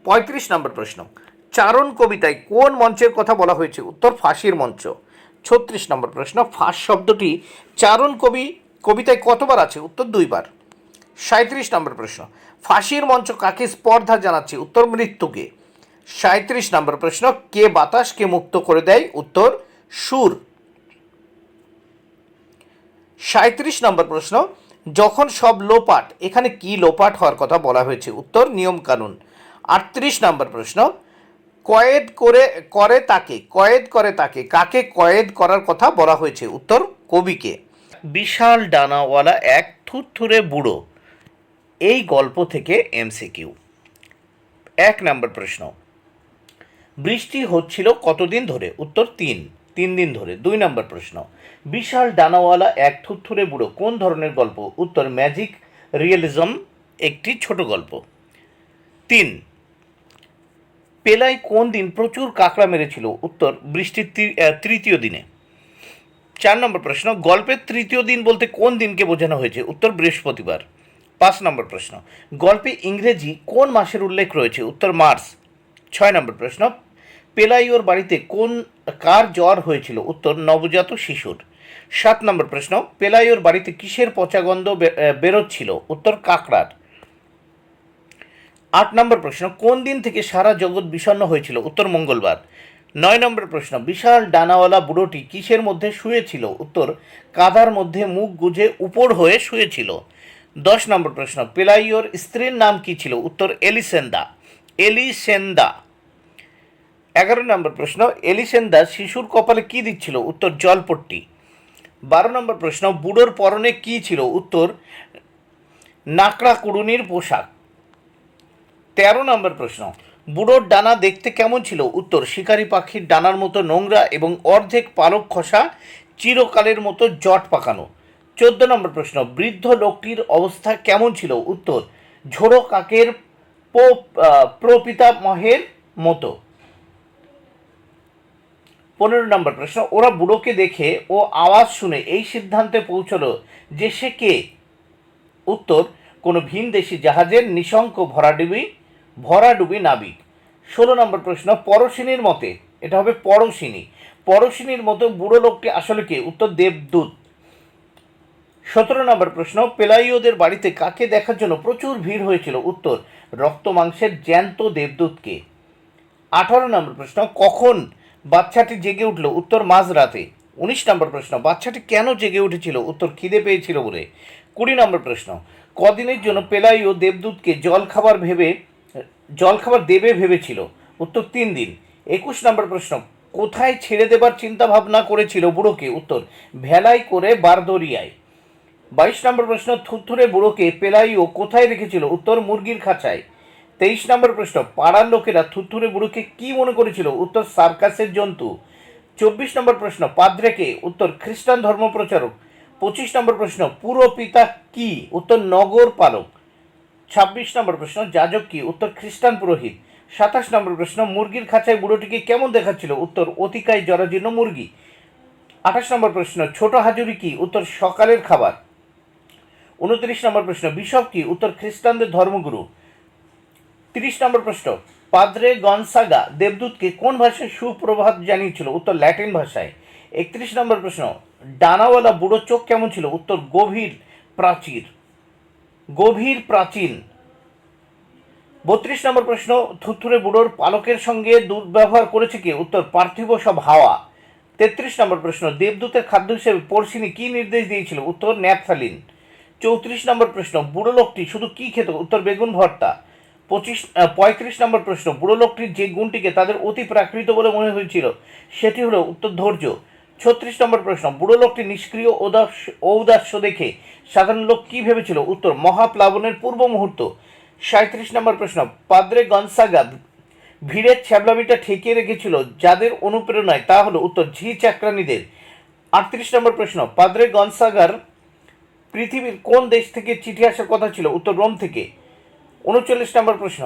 35 নম্বর প্রশ্ন, চারণ কবিতায় কোন মঞ্চের কথা বলা হয়েছে, উত্তর ফাঁসির মঞ্চ। 36 নম্বর প্রশ্ন, ফাঁস শব্দটি চারণ কবিতায় কতবার আছে, উত্তর 2বার। 37 নম্বর প্রশ্ন, ফাঁসির মঞ্চ কাকে স্পর্ধা জানাচ্ছে, উত্তর মৃত্যুকে। 37 নম্বর প্রশ্ন, কে বাতাসকে মুক্ত করে দেয়, উত্তর সুর। 37 নম্বর প্রশ্ন, যখন সব লোপাট এখানে কি লোপাট হওয়ার কথা বলা হয়েছে, উত্তর নিয়ম কানুন। 38 নম্বর প্রশ্ন, কয়েদ করে তাকে কাকে কয়েদ করার কথা বলা হয়েছে, উত্তর কবিকে। বিশাল ডানাওয়ালা এক থুরথুরে বুড়ো, এই গল্প থেকে এমসিকিউ। 1 নম্বর প্রশ্ন, বৃষ্টি হচ্ছিল কতদিন ধরে, উত্তর 3 দিন ধরে। 2 নম্বর প্রশ্ন, বিশাল ডানাওয়ালা এক থুরথুরে বুড়ো কোন ধরনের গল্প, উত্তর ম্যাজিক রিয়েলিজম, একটি ছোট গল্প। 3, পেলাই কোন দিন প্রচুর কাঁকড়া মেরেছিল, উত্তর বৃষ্টির তৃতীয় দিনে। 4 নম্বর প্রশ্ন, গল্পের তৃতীয় দিন বলতে কোন দিনকে বোঝানো হয়েছে, উত্তর বৃহস্পতিবার। 5 নম্বর প্রশ্ন, গল্পে ইংরেজি কোন মাসের উল্লেখ রয়েছে, উত্তর মার্চ। 6 নম্বর প্রশ্ন, পেলাইওর বাড়িতে কার জ্বর হয়েছিল, উত্তর নবজাত শিশুর। 7 নম্বর প্রশ্ন, পেলাইওর বাড়িতে কিসের পচা গন্ধ বেরোচ্ছিল, উত্তর কাঁকড়ার। 8 নম্বর প্রশ্ন, কোন দিন থেকে সারা জগৎ বিষণ্ণ হয়েছিল, উত্তর মঙ্গলবার। 9 নম্বর প্রশ্ন, বিশাল ডানাওয়ালা বুড়োটি কিসের মধ্যে শুয়েছিল, উত্তর কাঁদার মধ্যে মুখ গুজে উপর হয়ে শুয়েছিল। 10 নম্বর প্রশ্ন, পেলাইওর স্ত্রীর নাম কি ছিল, উত্তর এলিসেন্দা। 11 নম্বর প্রশ্ন, এলিসেন্দা শিশুর কপালে কি দিচ্ছিল, উত্তর জলপট্টি। 12 নম্বর প্রশ্ন, বুড়োর পরনে কি ছিল, উত্তর নাকড়া কুড়ুনির পোশাক। 13 নম্বর প্রশ্ন, বুড়োর ডানা দেখতে কেমন ছিল, উত্তর শিকারি পাখির ডানার মতো নোংরা এবং অর্ধেক পালক খসা, চিরকালের মতো জট পাকানো। 14 নম্বর প্রশ্ন, বৃদ্ধ লোকটির অবস্থা কেমন ছিল, উত্তর ঝোড়ো কাকের প্রপিতামহের মতো। 15 নম্বর প্রশ্ন, ওরা বুড়োকে দেখে ও আওয়াজ শুনে এই সিদ্ধান্তে পৌঁছলো যে সে কে, উত্তর কোনো ভিনদেশি জাহাজের নিশঙ্ক ভরাডুবি নাবিক। 16 নম্বর প্রশ্ন, পরশিনীর মতে, এটা হবে পরশিনীর মতো বুড়ো লোকটি আসলে কে, উত্তর দেবদূত। 17 নম্বর প্রশ্ন, পেলাইওদের বাড়িতে কাকে দেখার জন্য প্রচুর ভিড় হয়েছিল, উত্তর রক্ত মাংসের জ্যান্ত দেবদূতকে। 18 নম্বর প্রশ্ন, কখন বাচ্চাটি জেগে উঠল, উত্তর মাঝরাতে। 19 নম্বর প্রশ্ন, বাচ্চাটি কেন জেগে উঠেছিল, উত্তর খিদে পেয়েছিল বলে। 20 নম্বর প্রশ্ন, কদিনের জন্য পেলাইও দেবদূতকে জলখাবার দেবে ভেবেছিল, উত্তর 3 দিন। 21 নম্বর প্রশ্ন, কোথায় ছেড়ে দেবার চিন্তা ভাবনা করেছিল বুড়োকে, উত্তর ভেলায় করে বারদরিয়ায়। 22 নম্বর প্রশ্ন, থুরথুরে বুড়োকে পেলাইও কোথায় রেখেছিল, উত্তর মুরগির খাঁচায়। 23 নম্বর প্রশ্ন, পাড়ার লোকেরা থুরথুরে বুড়োকে কি মনে করেছিল, উত্তর সার্কাসের জন্তু। 24 নম্বর প্রশ্ন, পাদ্রেকে, উত্তর খ্রিস্টান ধর্মপ্রচারক। 25 নম্বর প্রশ্ন, পুরপিতা কি, উত্তর নগর পালক। 26 নম্বর প্রশ্ন, যাজক কি, উত্তর খ্রিস্টান পুরোহিত। 27 নম্বর প্রশ্ন, মুরগির খাঁচায় বুড়োটিকে কেমন দেখাচ্ছিল, উত্তর অতিকায় জরাজীর্ণ মুরগি। 28 নম্বর প্রশ্ন, ছোট হাজুরি কি, উত্তর সকালের খাবার। 29 নম্বর প্রশ্ন, বিশপ কি, উত্তর খ্রিস্টানদের ধর্মগুরু। 30 নম্বর প্রশ্ন, পাদ্রে গনসাগা দেবদূতকে কোন ভাষায় সুপ্রভাত জানিয়েছিল, উত্তর ল্যাটিন ভাষায়। 31 নম্বর প্রশ্ন, ডানাওয়ালা বুড়ো চোখ কেমন ছিল? উত্তর গভীর প্রাচীর, গভীর প্রাচীন। 32 নম্বর প্রশ্ন, থুরথুরে বুড়োর পালকের সঙ্গে দুর্ব্যবহার করেছে কে? উত্তর পার্থিব সব হাওয়া। 33 নম্বর প্রশ্ন, দেবদূতের খাদ্য হিসেবে পড়শিনি কি নির্দেশ দিয়েছিল? উত্তর ন্যাপথালিন। 34 নম্বর প্রশ্ন, বুড়ো লোকটি শুধু কি খেত? উত্তর বেগুন ভর্তা। 35 নম্বর প্রশ্ন, বুড়ো লোকটির যে গুণটিকে তাদের অতি প্রাকৃত বলে মনে হয়েছিল সেটি হলো উত্তর ধৈর্য। 36 নম্বর প্রশ্ন, বুড়ো লোকটি নিষ্ক্রিয় ঔদাস্য দেখে সাধারণ লোক কি ভেবেছিল? উত্তর মহাপ্লাবনের পূর্ব মুহূর্ত। 37 নম্বর প্রশ্ন, পাদ্রে গনসাগা ভিড়ের ছ্যাবলামিটা ঠেকিয়ে রেখেছিল যাদের অনুপ্রেরণায়? তা হলো উত্তর ঝি চাকরানীদের। 38 নম্বর প্রশ্ন, পাদ্রে গনসাগার পৃথিবীর কোন দেশ থেকে চিঠি আসার কথা ছিল? উত্তর রোম থেকে। 39 নম্বর প্রশ্ন,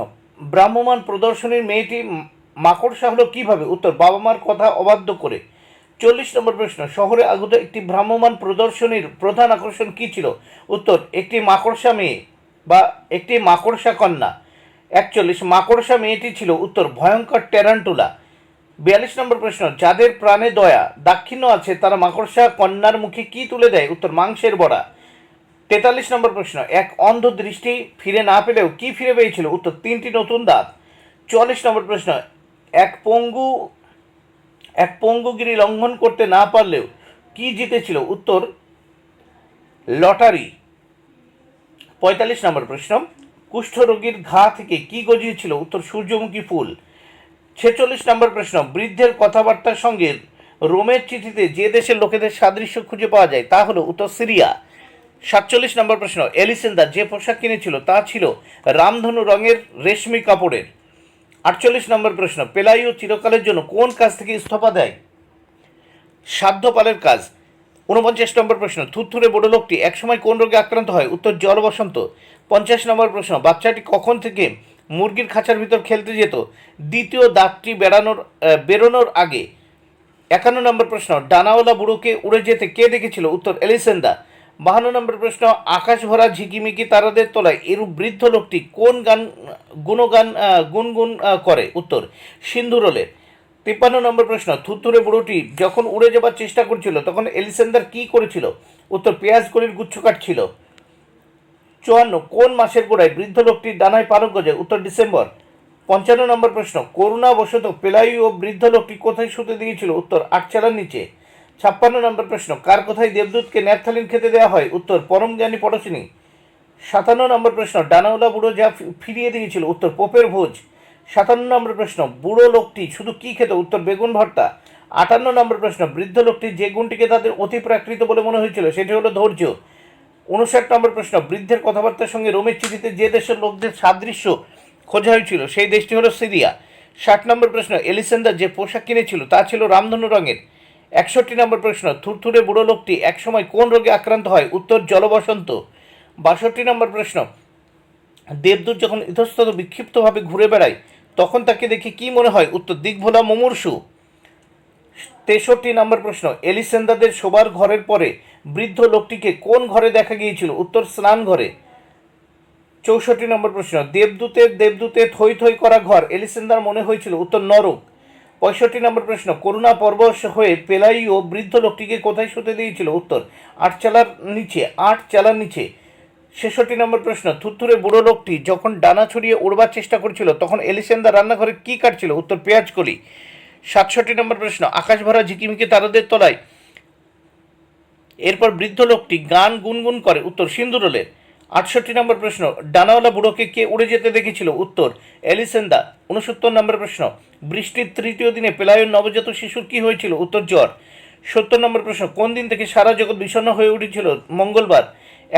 ভ্রাম্যমাণ প্রদর্শনীর মেয়েটি মাকড়সা হলো কিভাবে? উত্তর বাবা মার কথা অবাধ্য করে। 40 নম্বর প্রশ্ন, শহরে আগত একটি ভ্রাম্যমাণ প্রদর্শনীর প্রধান আকর্ষণ কি ছিল? উত্তর একটি মাকড়সা মেয়ে বা একটি মাকড়সা কন্যা। 41, মাকড়সা মেয়েটি ছিল উত্তর ভয়ঙ্কর ট্যারান্টুলা। 42 নম্বর প্রশ্ন, যাদের প্রাণে দয়া দাক্ষিণ্য আছে তারা মাকড়সা কন্যার মুখে কি তুলে দেয়? উত্তর মাংসের বড়া। 43 নম্বর প্রশ্ন, এক অন্ধ দৃষ্টি ফিরে না পেলেও কি ফিরে পেয়েছিল? উত্তর 3টি নতুন দাঁত। 44 নম্বর প্রশ্ন, এক পঙ্গুগিরি লঙ্ঘন করতে না পারলেও কি জিতেছিল? উত্তর লটারি। 45 নম্বর প্রশ্ন, কুষ্ঠরোগীর ঘা থেকে কি গজিয়েছিল? উত্তর সূর্যমুখী ফুল। 46 নম্বর প্রশ্ন, বৃদ্ধের কথাবার্তার সঙ্গে রোমের চিঠিতে যে দেশের লোকেদের সাদৃশ্য খুঁজে পাওয়া যায় তা হলো উত্তর সিরিয়া। 47 নম্বর প্রশ্ন, এলিসেন্দা যে পোশাক কিনেছিল তা ছিল রামধনু রঙের রেশমি কাপড়ের। 48 নম্বর প্রশ্ন, পেলাইও চিরকালের জন্য কোন কাজ থেকে ইস্তফা দেয়? সাধ্যপালের কাজ। 49 নম্বর প্রশ্ন, থুরথুরে বুড়ো লোকটি একসময় কোন রোগে আক্রান্ত হয়? উত্তর জল বসন্ত। 50 নম্বর প্রশ্ন, বাচ্চাটি কখন থেকে মুরগির খাঁচার ভিতর খেলতে যেত? দ্বিতীয় দাঁতটি বেরোনোর আগে। 51 নম্বর প্রশ্ন, ডানাওয়ালা বুড়োকে উড়ে যেতে কে দেখেছিল? উত্তর এলিসেন্দা। 52 নম্বর প্রশ্ন, আকাশ ভরা ঝিকিমিকি তারাদের তলায় এরূপ বৃদ্ধ লোকটি কোন গুনগুন করে? উত্তর সিন্ধুরোলের। 53 নম্বর প্রশ্ন, থুরথুরে বুড়োটি যখন উড়ে যাবার চেষ্টা করছিল তখন এলিসেন্দার কি করেছিল? উত্তর পেঁয়াজ কলির গুচ্ছ কাটছিল। 54, কোন মাসের গোড়ায় বৃদ্ধ লোকটির ডানায় পালক গজায়? উত্তর ডিসেম্বর। 55 নম্বর প্রশ্ন, করুণাবশত পেলাই ও বৃদ্ধ লোকটি কোথায় শুতে দিয়েছিল? উত্তর আটচালার নিচে। 56 নম্বর প্রশ্ন, কার কথায় দেবদূতকে ন্যাপথালিন খেতে দেওয়া হয়? উত্তর পরম জ্ঞানী পটশিনী। 57 নম্বর প্রশ্ন, ডানাওয়ালা বুড়ো যা ফিরিয়ে দিয়েছিল? উত্তর পোপের ভোজ। 57 নম্বর প্রশ্ন, বুড়ো লোকটি শুধু কি খেত? উত্তর বেগুন ভর্তা। 58 নম্বর প্রশ্ন, বৃদ্ধ লোকটির যে গুণটিকে তাদের অতি প্রাকৃত বলে মনে হয়েছিল সেটি হলো ধৈর্য। 59 নম্বর প্রশ্ন, বৃদ্ধের কথাবার্তার সঙ্গে রোমের চিঠিতে যে দেশের লোকদের সাদৃশ্য খোঁজা হয়েছিল সেই দেশটি হলো সিরিয়া। 60 নম্বর প্রশ্ন, এলিসেন্দা যে পোশাক কিনেছিল তা ছিল রামধনু রঙের। 61 নম্বর প্রশ্ন, থুরথুরে বুড়ো লোকটি একসময় কোন রোগে আক্রান্ত হয়? উত্তর জলবসন্ত। 62 নম্বর প্রশ্ন, দেবদূত যখন ইতস্তত বিক্ষিপ্তভাবে ঘুরে বেড়ায় তখন তাকে দেখে কি মনে হয়? উত্তর দিগ্ভোলা মুমূর্ষু। 63 নম্বর প্রশ্ন, এলিসেন্দাদের শোবার ঘরের পরে বৃদ্ধ লোকটিকে কোন ঘরে দেখা গিয়েছিল? উত্তর স্নান ঘরে। 64 নম্বর প্রশ্ন, দেবদূতের থই থই করা ঘর এলিসেন্দার মনে হয়েছিল? উত্তর নরক। 65 নম্বর প্রশ্ন, করুণা পরবশ হয়ে পেলাইও বৃদ্ধ লোকটিকে কোথায় শুতে দিয়েছিল? উত্তর আট চালার নিচে। 66 নম্বর প্রশ্ন, থুরথুরে বুড়ো লোকটি যখন ডানা ছড়িয়ে উড়বার চেষ্টা করছিল তখন এলিসেন্দা রান্নাঘরে কি কাটছিল? উত্তর পেঁয়াজ কলি। 67 নম্বর প্রশ্ন, আকাশ ভরা ঝিকিমিকি তারাদের তলায় এরপর বৃদ্ধ লোকটি গান গুনগুন করে? উত্তর সিন্দুরোলের। 68 নম্বর প্রশ্ন, ডানাওয়ালা বুড়োকে কে উড়ে যেতে দেখেছিল? উত্তর এলিসেন্দা। 69 নম্বর প্রশ্ন, বৃষ্টির তৃতীয় দিনে পেলাইয়ের নবজাত শিশুর কি হয়েছিল? উত্তর জ্বর। 70 নম্বর প্রশ্ন, কোন দিন থেকে সারা জগৎ বিষণ্ণ হয়ে উঠেছিল? মঙ্গলবার।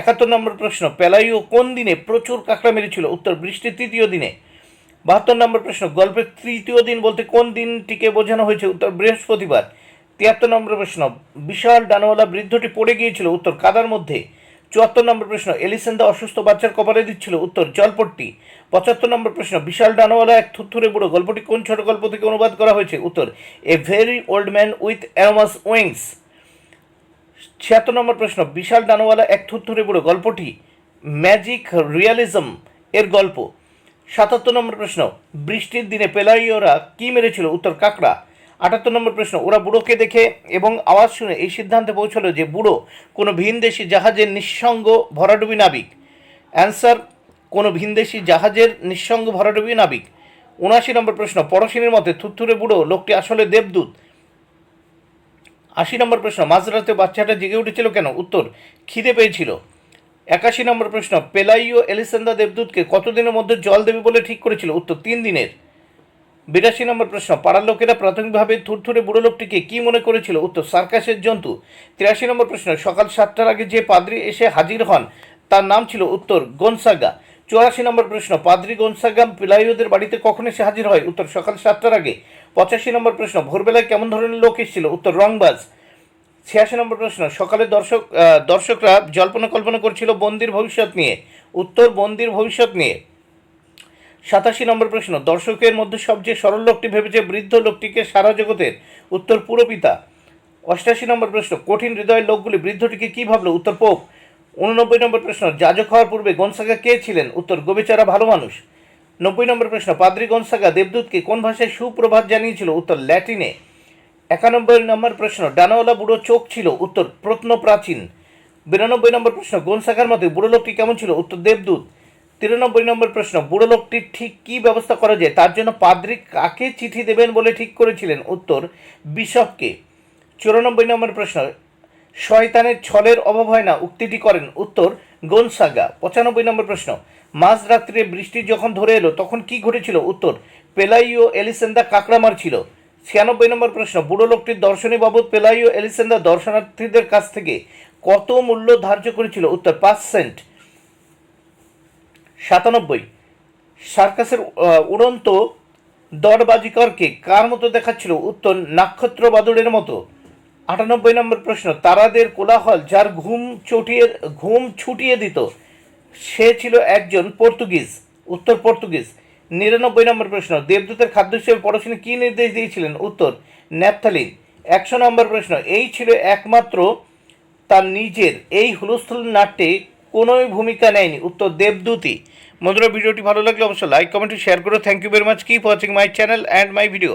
71 নম্বর প্রশ্ন, পেলাইও কোন দিনে প্রচুর কাঁকড়া মেরেছিল? উত্তর বৃষ্টির তৃতীয় দিনে। 72 নম্বর প্রশ্ন, গল্পের তৃতীয় দিন বলতে কোন দিনটিকে বোঝানো হয়েছে? উত্তর বৃহস্পতিবার। 73 নম্বর প্রশ্ন, বিশাল ডানাওয়ালা বৃদ্ধটি পড়ে গিয়েছিল? উত্তর কাদার মধ্যে। 74 নম্বর প্রশ্ন, এলিসেন্দা অসুস্থ বাচ্চার কপালে দিচ্ছিল? উত্তর জলপট্টি। 75 নম্বর প্রশ্ন, বিশাল ডানাওয়ালা এক থুরথুরে বুড়ো গল্পটি কোন ছোট গল্প থেকে অনুবাদ করা হয়েছে? উত্তর a very old man with enormous wings. 76 নম্বর প্রশ্ন, বিশাল ডানাওয়ালা এক থুরথুরে বুড়ো গল্পটি ম্যাজিক রিয়ালিজম এর গল্প। 77 নম্বর প্রশ্ন, বৃষ্টির দিনে পেলাইওরা কি মেরেছিল? উত্তর কাঁকড়া। 78 নম্বর প্রশ্ন, ওরা বুড়োকে দেখে এবং আওয়াজ শুনে এই সিদ্ধান্তে পৌঁছলো যে বুড়ো কোনো ভিনদেশি জাহাজের নিঃসঙ্গ ভরাডুবি নাবিক। অ্যান্সার, কোনো ভিনদেশি জাহাজের নিঃসঙ্গ ভরাডুবি নাবিক। 79 নম্বর প্রশ্ন, পরশিনীর মতে থুরথুরে বুড়ো লোকটি আসলে দেবদূত। 80 নম্বর প্রশ্ন, মাঝরাতে বাচ্চাটা জেগে উঠেছিল কেন? উত্তর, খিদে পেয়েছিল। 81 নম্বর প্রশ্ন, পেলাইও এলিসেন্দা দেবদূতকে কতদিনের মধ্যে জল দেবে বলে ঠিক করেছিল? উত্তর, 3 দিনের। 82 নম্বর প্রশ্ন, পাড়ার লোকেরা প্রাথমিকভাবে থুরথুরে বুড়ো লোকটিকে কী মনে করেছিল? উত্তর, সার্কাসের জন্তু। 83 নম্বর প্রশ্ন, সকাল 7টার আগে যে পাদ্রি এসে হাজির হন তার নাম ছিল? উত্তর, গনসাগা। 84 নম্বর প্রশ্ন, পাদ্রি গনসাগা পেলাইওদের বাড়িতে কখন এসে হাজির হয়? উত্তর, সকাল 7টার আগে। 85 নম্বর প্রশ্ন, ভোরবেলায় কেমন ধরনের লোক এসেছিল? উত্তর, রংবাজ। 86 নম্বর প্রশ্ন, সকালে দর্শকরা জল্পনা কল্পনা করছিল বন্দির ভবিষ্যৎ নিয়ে? উত্তর, বন্দির ভবিষ্যৎ নিয়ে। 87 নম্বর প্রশ্ন, দর্শকের মধ্যে সবচেয়ে সরল লোকটি ভেবেছে বৃদ্ধ লোকটিকে সারা জগতের? উত্তর, পুরপিতা। 88 নম্বর প্রশ্ন, কঠিন হৃদয়ের লোকগুলি বৃদ্ধটিকে কী ভাবলো? উত্তর, পোপ। 89 নম্বর প্রশ্ন, যাজক হওয়ার পূর্বে গনসাগা কে ছিলেন? উত্তর, গোবেচারা ভালো মানুষ। 90 নম্বর প্রশ্ন, পাদ্রি গনসাগা দেবদূতকে কোন ভাষায় সুপ্রভাত জানিয়েছিল? উত্তর, ল্যাটিনে। 91 নম্বর প্রশ্ন, ডানাওয়ালা বুড়ো চোখ ছিল? উত্তর, প্রত্ন প্রাচীন। 92 নম্বর প্রশ্ন, গনসাগার মতে বুড়ো লোকটি কেমন ছিল? উত্তর, দেবদূত। 93 নম্বর প্রশ্ন, বুড়ো লোকটির ঠিক কী ব্যবস্থা করা যায়? তার জন্য পাদ্রি কাকে চিঠি দেবেন বলে ঠিক করেছিলেন? উত্তর, বিশপকে। 94 নম্বর প্রশ্ন, শয়তানের ছলের অভাব হয় না উক্তিটি করেন? উত্তর, গনসাগা। 95 নম্বর প্রশ্ন, মাঝরাত্রে বৃষ্টি যখন ধরে এলো তখন কি ঘটেছিল? উত্তর, পেলাইও এলিসেন্দা কাঁকড়া মারছিল। 96 নম্বর প্রশ্ন, বুড়ো লোকটির দর্শনী বাবদ পেলাইও এলিসেন্দা দর্শনার্থীদের কাছ থেকে কত মূল্য ধার্য করেছিল? উত্তর, 5 সেন্ট। 97, সার্কাসের উড়ন্ত দরবাজিকরকে কার মতো দেখাচ্ছিল? উত্তর, নক্ষত্র বাদুড়ের মতো। 98 নম্বর প্রশ্ন, তারাদের কোলাহল যার ঘুম ছুটিয়ে দিত সে ছিল একজন পর্তুগিজ? উত্তর, পর্তুগিজ। 99 নম্বর প্রশ্ন, দেবদূতের খাদ্য হিসেবে পরশিনী কী নির্দেশ দিয়েছিলেন? উত্তর, ন্যাপথালিন। 100 নম্বর প্রশ্ন, এই ছিল একমাত্র তার নিজের এই হুলস্থুল নাট্যে কোনোই ভূমিকা নেয়নি? উত্তর, দেবদূতই। বন্ধুরা, ভিডিওটি ভালো লাগলে অবশ্যই লাইক কমেন্ট শেয়ার করো। Thank you very much. Keep watching my channel and my video.